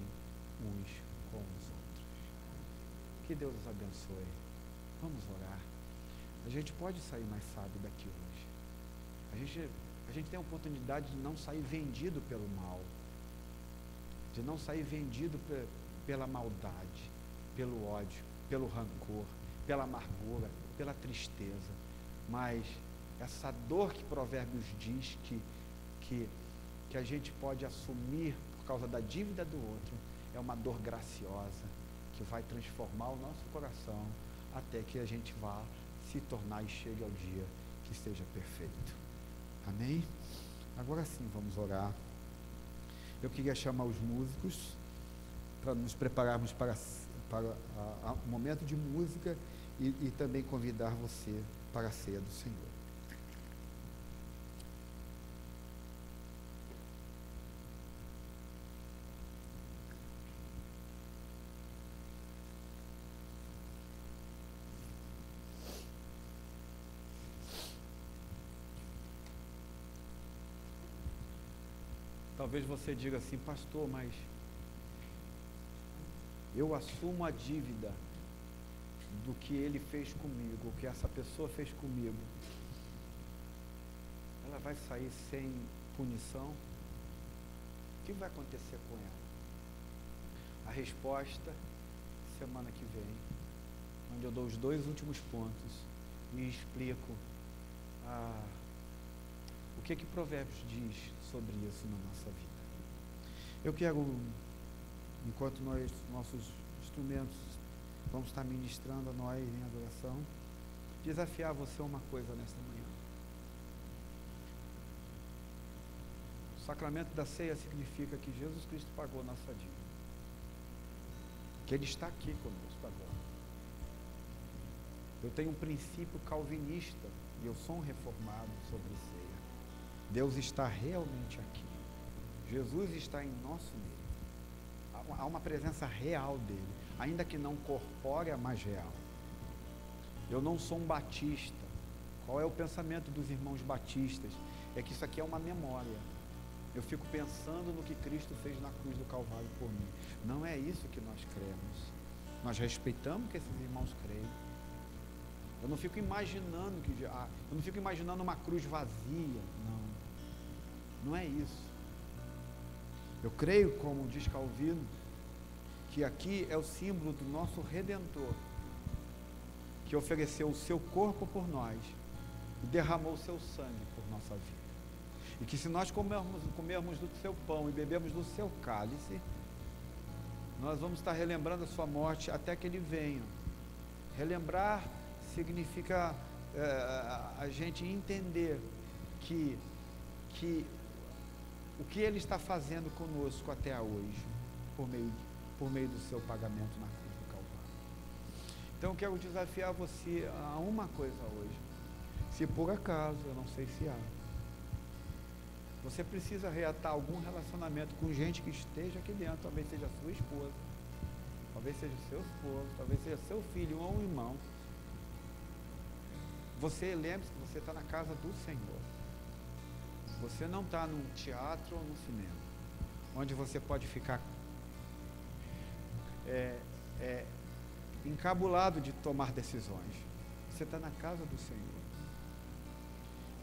uns com os outros. Que Deus os abençoe. Vamos orar. A gente pode sair mais sábio daqui hoje. A gente tem a oportunidade de não sair vendido pelo mal, de não sair vendido pela maldade, pelo ódio, pelo rancor, pela amargura, pela tristeza. Mas essa dor que Provérbios diz que a gente pode assumir por causa da dívida do outro, é uma dor graciosa, que vai transformar o nosso coração até que a gente vá se tornar e chegue ao dia que seja perfeito. Amém? Agora sim, vamos orar. Eu queria chamar os músicos para nos prepararmos para o momento de música e também convidar você para a ceia do Senhor. Talvez você diga assim, pastor, mas eu assumo a dívida do que ele fez comigo, o que essa pessoa fez comigo. Ela vai sair sem punição? O que vai acontecer com ela? A resposta, semana que vem, onde eu dou os 2 últimos pontos e explico o que Provérbios diz sobre isso na nossa vida. Eu quero, enquanto nossos instrumentos vamos estar ministrando a nós em adoração, desafiar você uma coisa nesta manhã. O sacramento da ceia significa que Jesus Cristo pagou a nossa dívida, que Ele está aqui conosco agora. Eu tenho um princípio calvinista e eu sou um reformado sobre ceia. Deus está realmente aqui. Jesus está em nosso meio. Há uma presença real dele, ainda que não corpórea, mas real. Eu não sou um batista. Qual é o pensamento dos irmãos batistas? É que isso aqui é uma memória. Eu fico pensando no que Cristo fez na cruz do Calvário por mim. Não é isso que nós cremos. Nós respeitamos que esses irmãos creem. Eu não fico imaginando uma cruz vazia, não. Não é isso. Eu creio, como diz Calvino, que aqui é o símbolo do nosso Redentor, que ofereceu o seu corpo por nós e derramou o seu sangue por nossa vida. E que se nós comermos do seu pão e bebermos do seu cálice, nós vamos estar relembrando a sua morte até que ele venha. Relembrar significa a gente entender que o que ele está fazendo conosco até hoje, por meio do seu pagamento na cruz do Calvário. Então eu quero desafiar você a uma coisa hoje. Se por acaso, eu não sei se há, você precisa reatar algum relacionamento com gente que esteja aqui dentro, talvez seja sua esposa, talvez seja seu esposo, talvez seja seu filho ou um irmão. Você lembre-se que você está na casa do Senhor. Você não está num teatro ou num cinema, onde você pode ficar encabulado de tomar decisões. Você está na casa do Senhor.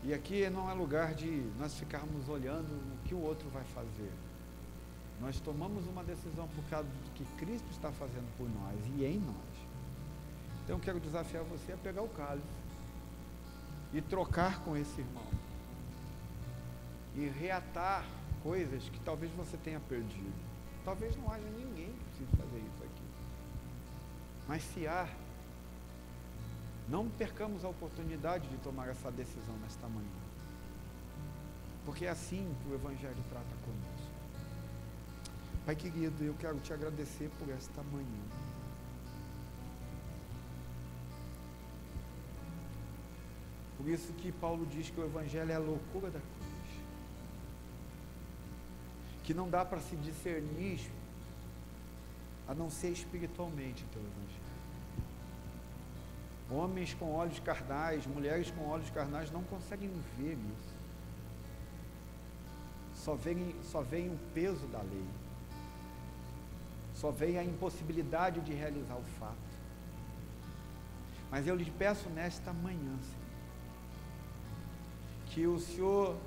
E aqui não é lugar de nós ficarmos olhando o que o outro vai fazer. Nós tomamos uma decisão por causa do que Cristo está fazendo por nós e em nós. Então eu quero desafiar você a pegar o cálice e trocar com esse irmão. E reatar coisas que talvez você tenha perdido. Talvez não haja ninguém que precise fazer isso aqui. Mas se há, não percamos a oportunidade de tomar essa decisão nesta manhã. Porque é assim que o Evangelho trata conosco. Pai querido, eu quero te agradecer por esta manhã. Por isso que Paulo diz que o Evangelho é a loucura da cruz. Que não dá para se discernir a não ser espiritualmente pelo Evangelho. Homens com olhos carnais, mulheres com olhos carnais não conseguem ver isso. Só veem o peso da lei. Só veem a impossibilidade de realizar o fato. Mas eu lhe peço nesta manhã, Senhor, que o Senhor,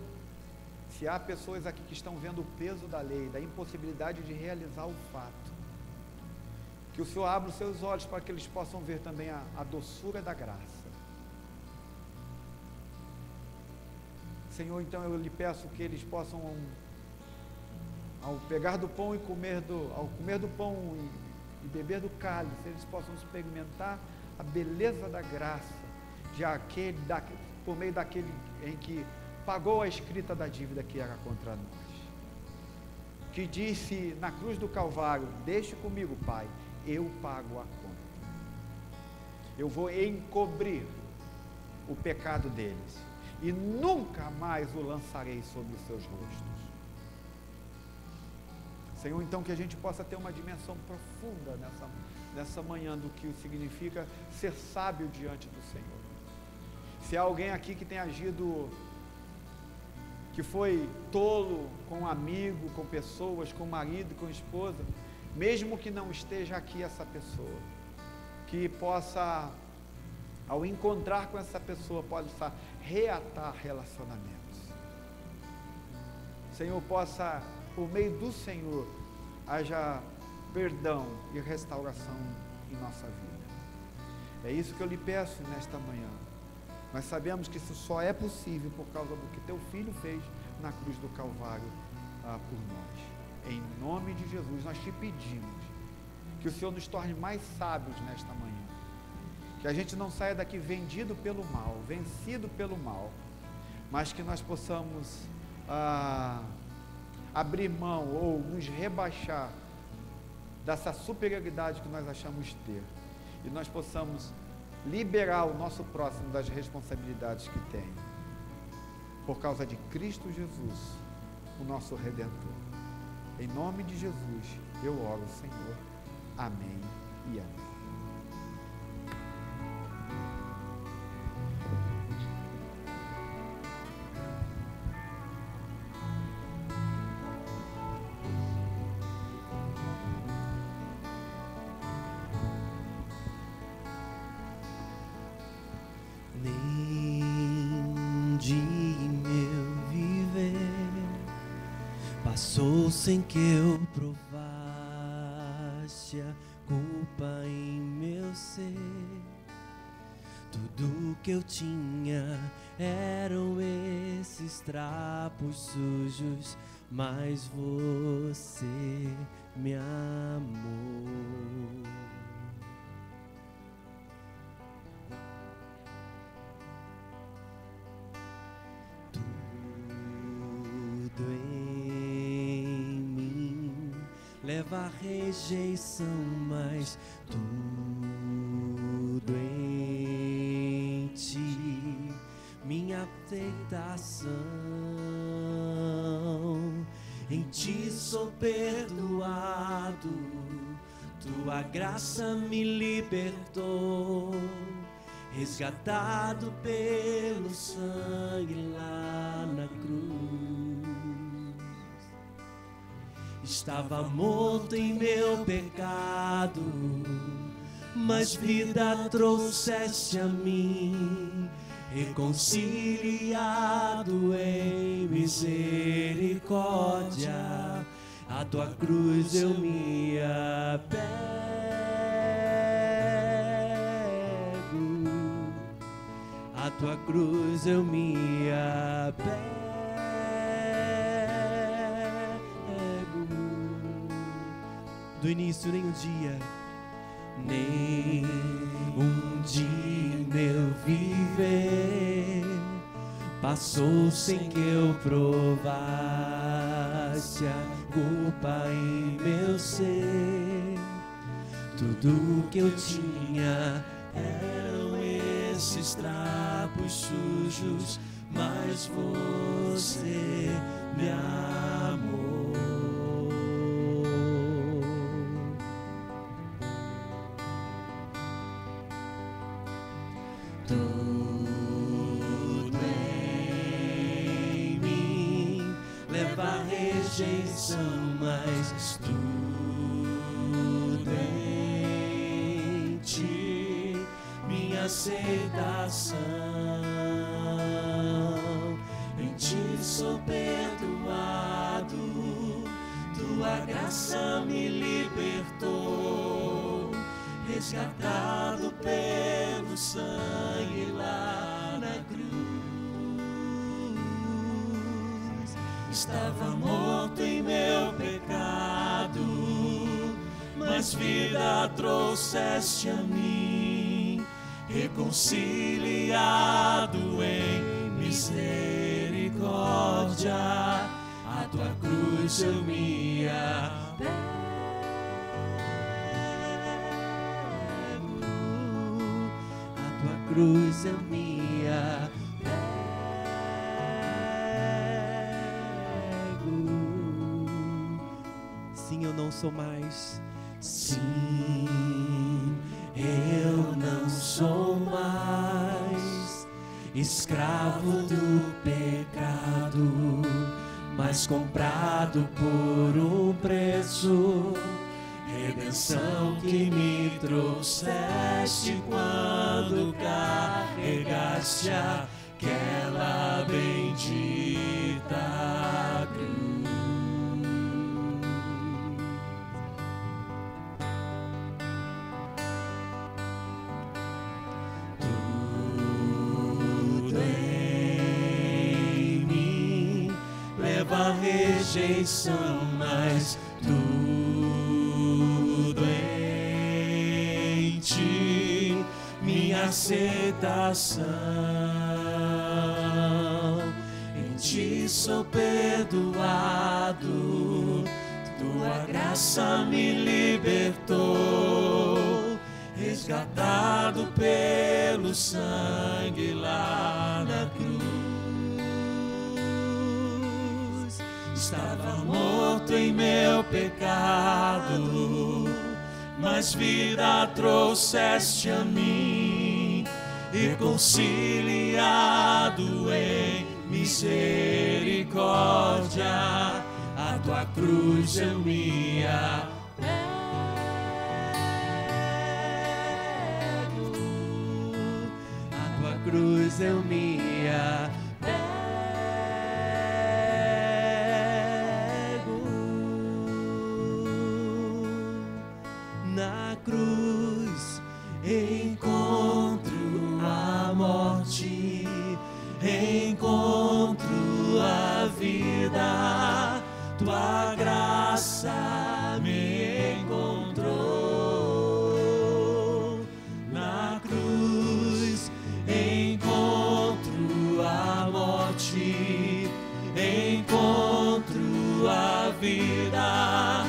se há pessoas aqui que estão vendo o peso da lei, da impossibilidade de realizar o fato, que o Senhor abra os seus olhos para que eles possam ver também a doçura da graça. Senhor, então eu lhe peço que eles possam, ao pegar do pão e ao comer do pão e beber do cálice, eles possam experimentar a beleza da graça por meio daquele em que pagou a escrita da dívida que era contra nós, que disse na cruz do Calvário: deixe comigo, Pai, eu pago a conta, eu vou encobrir o pecado deles e nunca mais o lançarei sobre os seus rostos. Senhor, então que a gente possa ter uma dimensão profunda nessa manhã do que significa ser sábio diante do Senhor. Se há alguém aqui que tem agido, que foi tolo com um amigo, com pessoas, com marido, com esposa, mesmo que não esteja aqui essa pessoa, que possa, ao encontrar com essa pessoa, possa reatar relacionamentos. Senhor, possa, por meio do Senhor, haja perdão e restauração em nossa vida. É isso que eu lhe peço nesta manhã. Nós sabemos que isso só é possível por causa do que teu Filho fez na cruz do Calvário por nós. Em nome de Jesus, nós te pedimos que o Senhor nos torne mais sábios nesta manhã. Que a gente não saia daqui vendido pelo mal, vencido pelo mal, mas que nós possamos abrir mão ou nos rebaixar dessa superioridade que nós achamos ter. E nós possamos liberar o nosso próximo das responsabilidades que tem, por causa de Cristo Jesus, o nosso Redentor. Em nome de Jesus, eu oro, Senhor. Amém e amém. Nem de meu viver Passou sem que eu provasse a culpa em meu ser. Tudo que eu tinha eram esses trapos sujos, mas você me amou. Tudo em mim leva a rejeição, mas tudo em ti, minha aceitação. Em ti sou perdoado, tua graça me libertou, resgatado pelo sangue lá na cruz. Estava morto em meu pecado, mas vida trouxeste a mim, reconciliado em misericórdia. A tua cruz eu me apego, a tua cruz eu me apego. Do início nem um dia meu viver passou sem que eu provasse a culpa em meu ser. Tudo que eu tinha eram esses trapos sujos, mas você me amou. Tudo em mim leva a rejeição, mas tudo em ti, minha aceitação. Em ti sou perdoado, tua graça me libertou, resgatado pelo sangue lá na cruz. Estava morto em meu pecado, mas vida trouxeste a mim, reconciliado em misericórdia. A tua cruz eu me apego, cruz eu me apego. Sim, eu não sou mais. Sim, eu não sou mais escravo do pecado, mas comprado por um preço. Redenção que me trouxeste quando carregaste aquela bendita cruz. Tudo em mim leva a rejeição, mas minha aceitação. Em ti sou perdoado, tua graça me libertou, resgatado pelo sangue lá na cruz. Estava morto em meu pecado, mas vida trouxeste a mim, reconciliado em misericórdia. A tua cruz eu me apego, a tua cruz eu me apego. Encontro a morte, encontro a vida, tua graça me encontrou na cruz. Encontro a morte, encontro a vida,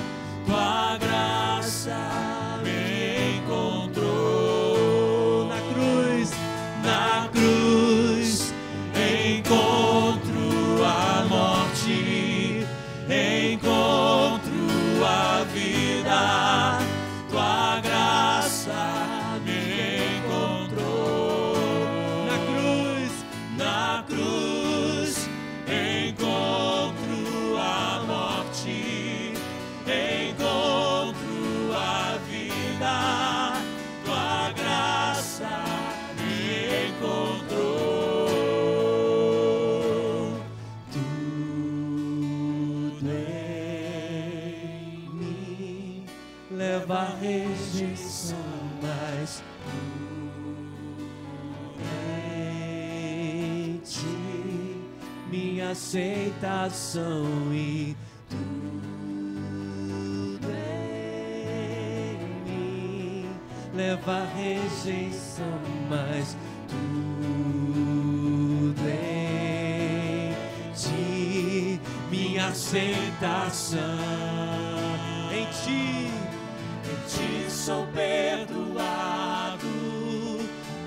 tua graça me encontrou na cruz. Na cruz encontro a morte, encontro a vida, tua graça me encontrou na cruz. Na cruz encontro a morte, encontro a vida, tua graça me encontrou. Tudo em mim leva a rejeição, mas em ti minha aceitação, e tudo em mim leva a rejeição, mas tudo em ti minha aceitação. Em ti sou perdoado,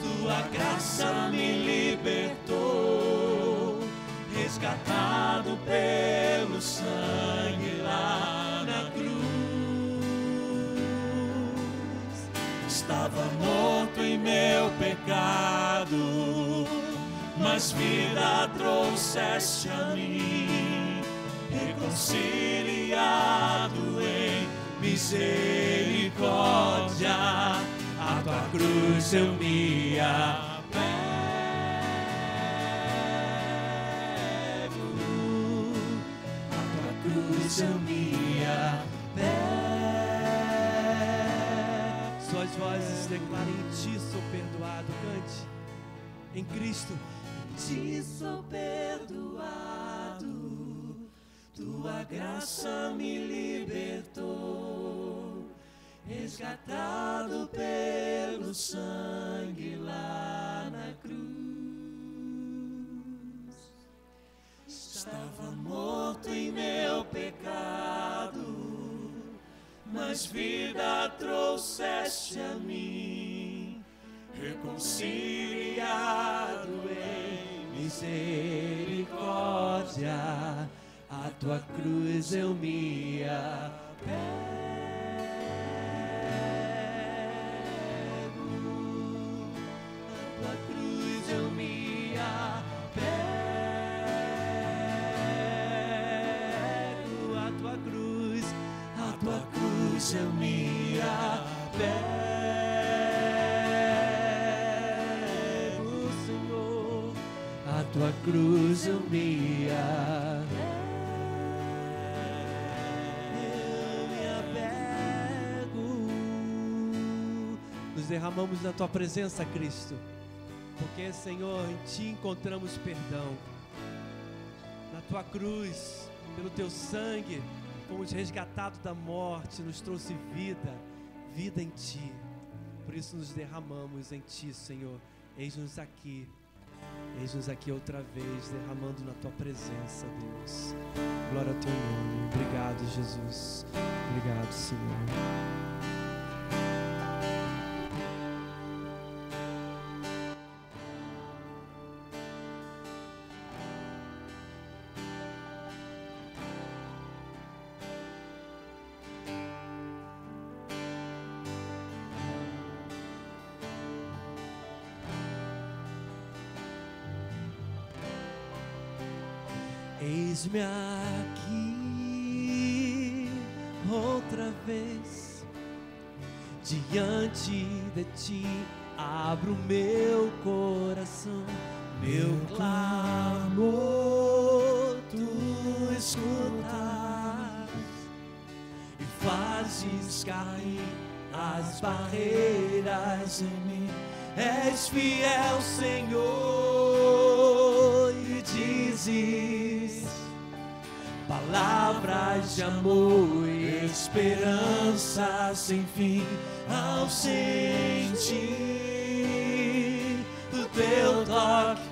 tua graça me libertou, resgatado pelo sangue lá na cruz. Estava morto em meu pecado, mas vida trouxeste a mim, reconciliado em misericórdia, a tua cruz eu me apego, a tua cruz eu me apego. Suas vozes declarem: em ti sou perdoado. Cante. Em Cristo. Em ti sou perdoado, tua graça me libertou, resgatado pelo sangue lá na cruz. Estava morto em meu pecado, mas vida trouxeste a mim, reconciliado em misericórdia, a tua cruz eu me apego. Eu me apego, Senhor, a tua cruz eu me apego. Nos derramamos na tua presença, Cristo, porque, Senhor, em ti encontramos perdão. Na tua cruz, pelo teu sangue, fomos resgatados da morte, nos trouxe vida, vida em ti. Por isso nos derramamos em ti, Senhor. Eis-nos aqui outra vez, derramando na tua presença, Deus. Glória ao teu nome. Obrigado, Jesus. Obrigado, Senhor. Eis-me aqui outra vez, diante de ti abro meu coração, meu clamor tu escutas e fazes cair as barreiras em mim. És fiel, Senhor, e dizes palavras de amor e esperança sem fim ao sentir o teu toque.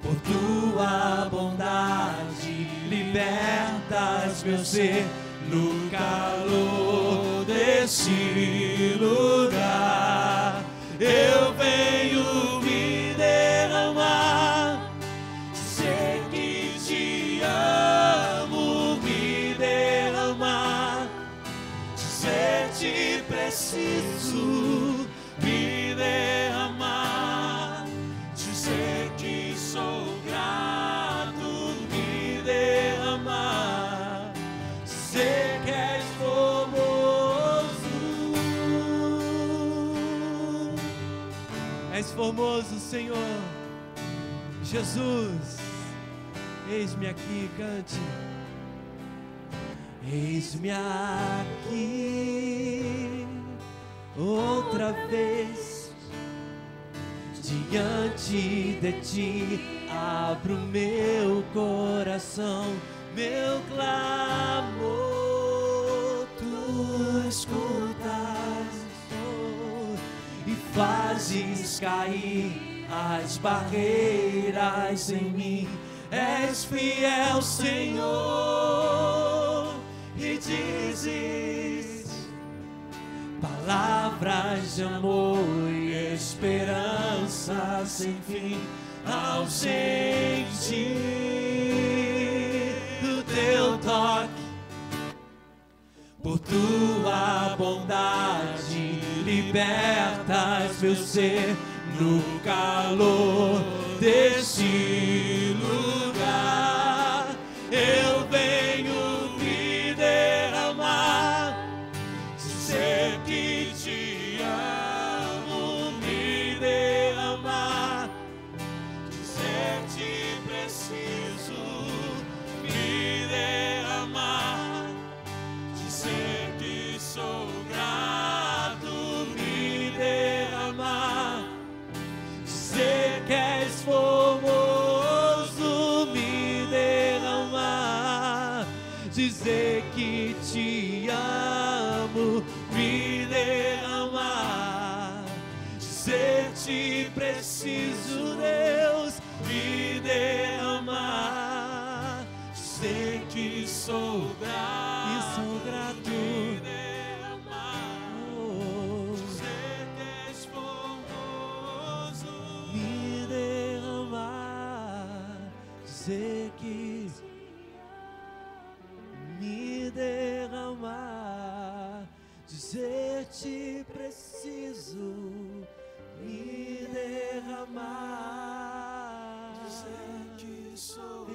Por tua bondade libertas meu ser no calor desse lugar. Eu venho me derramar, sei que te amo, me derramar, dizer te preciso, me derramar, dizer que sou grato, me derramar, dizer que és És formoso, Senhor. Jesus, eis-me aqui, cante. Eis-me aqui, outra vez, diante de ti, abro meu coração, meu clamor, tu escutas e fazes cair as barreiras em mim. És fiel, Senhor, e dizes palavras de amor e esperança sem fim ao sentir o teu toque. Por tua bondade libertas meu ser no calor desse lugar. Eu venho me derramar, dizer que te amo, me derramar, dizer te preciso, me derramar, dizer que sou grato, me derramar, dizer que és formoso, me derramar, dizer que te amo, me derramar, dizer te preciso, Deus, me derramar, dizer que sou grato, me derramar, dizer que és formoso, me derramar, dizer que me derramar, dizer te preciso, me derramar, dizer que eu sou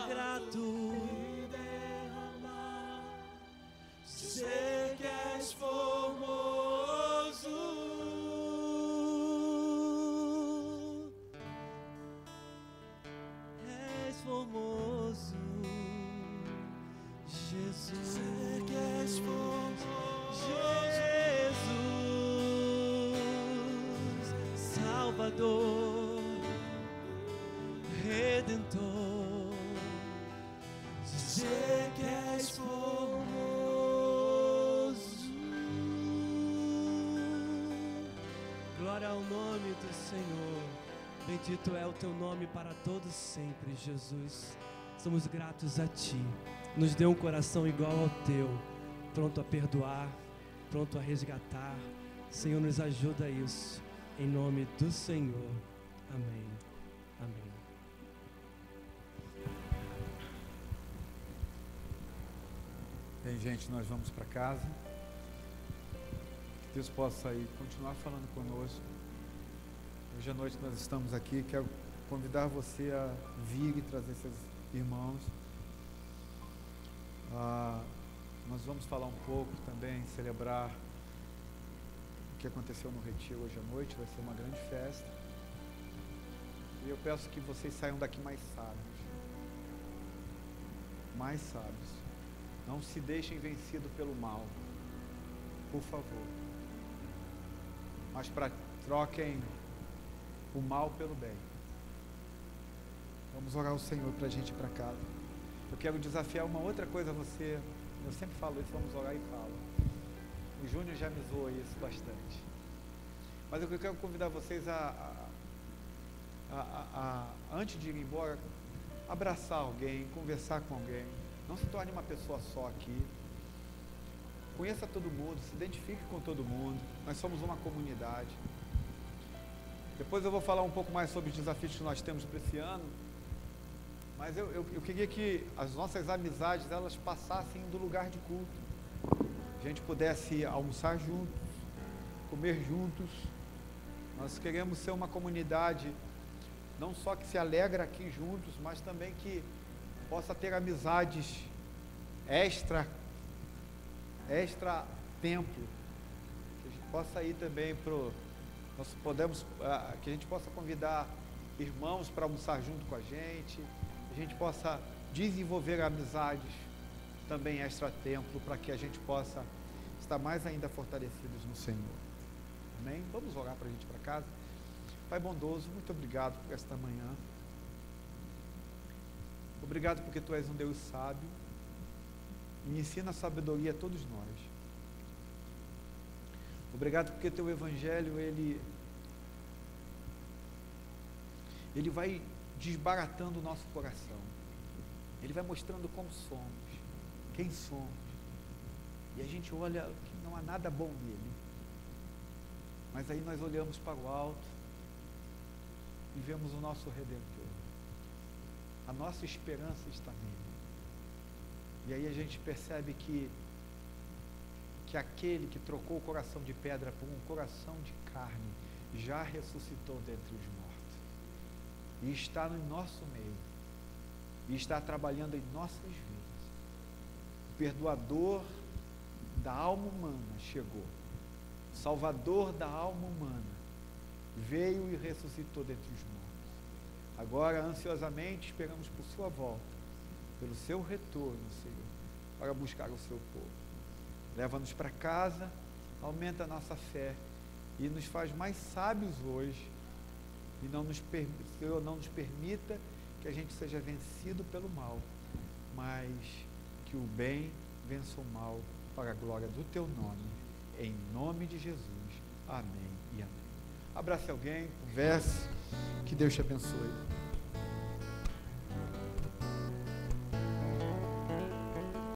grato, me derramar, dizer que és formoso, és formoso, Jesus, dizer que és formoso, Jesus, Salvador, Redentor, dizer que és formoso. Glória ao nome do Senhor. Bendito é o teu nome para todos sempre, Jesus. Somos gratos a ti. Nos dê um coração igual ao teu, pronto a perdoar, pronto a resgatar. Senhor, nos ajuda a isso. Em nome do Senhor. Amém. Amém. Bem, gente, nós vamos para casa. Que Deus possa aí continuar falando conosco. Hoje à noite nós estamos aqui. Quero convidar você a vir e trazer seus irmãos. Nós vamos falar um pouco também, celebrar o que aconteceu no retiro hoje à noite. Vai ser uma grande festa. E eu peço que vocês saiam daqui mais sábios. Mais sábios. Não se deixem vencidos pelo mal. por favor. Mas troquem o mal pelo bem. Vamos orar ao Senhor para a gente ir para casa. Eu quero desafiar uma outra coisa a você. Eu sempre falo isso, vamos orar e falo. O Júnior já me zoou isso bastante. Mas eu quero convidar vocês antes de ir embora, abraçar alguém, conversar com alguém. Não se torne uma pessoa só aqui. Conheça todo mundo, se identifique com todo mundo. Nós somos uma comunidade. Depois eu vou falar um pouco mais sobre os desafios que nós temos para esse ano. Mas eu queria que as nossas amizades, elas passassem do lugar de culto. A gente pudesse almoçar juntos, comer juntos. Nós queremos ser uma comunidade, não só que se alegra aqui juntos, mas também que possa ter amizades extra templo. Que a gente possa ir também que a gente possa convidar irmãos para almoçar junto com a gente possa desenvolver amizades também extra-templo, para que a gente possa estar mais ainda fortalecidos no Senhor. Amém? Vamos orar para a gente ir para casa. Pai bondoso, muito obrigado por esta manhã. Obrigado porque Tu és um Deus sábio e ensina a sabedoria a todos nós. Obrigado porque Teu Evangelho, ele vai desbaratando o nosso coração. Ele vai mostrando como somos, quem somos. E a gente olha que não há nada bom nele. Mas aí nós olhamos para o alto e vemos o nosso Redentor. A nossa esperança está nele. E aí a gente percebe que aquele que trocou o coração de pedra por um coração de carne já ressuscitou dentre os mortos. E está no nosso meio. E está trabalhando em nossas vidas. O perdoador da alma humana chegou. O Salvador da alma humana veio e ressuscitou dentre os mortos. Agora, ansiosamente, esperamos por sua volta, pelo seu retorno, Senhor, para buscar o seu povo. Leva-nos para casa, aumenta a nossa fé e nos faz mais sábios hoje. E Senhor, não nos permita que a gente seja vencido pelo mal, mas que o bem vença o mal para a glória do Teu nome, em nome de Jesus. Amém e amém. Abrace alguém, converse, que Deus te abençoe.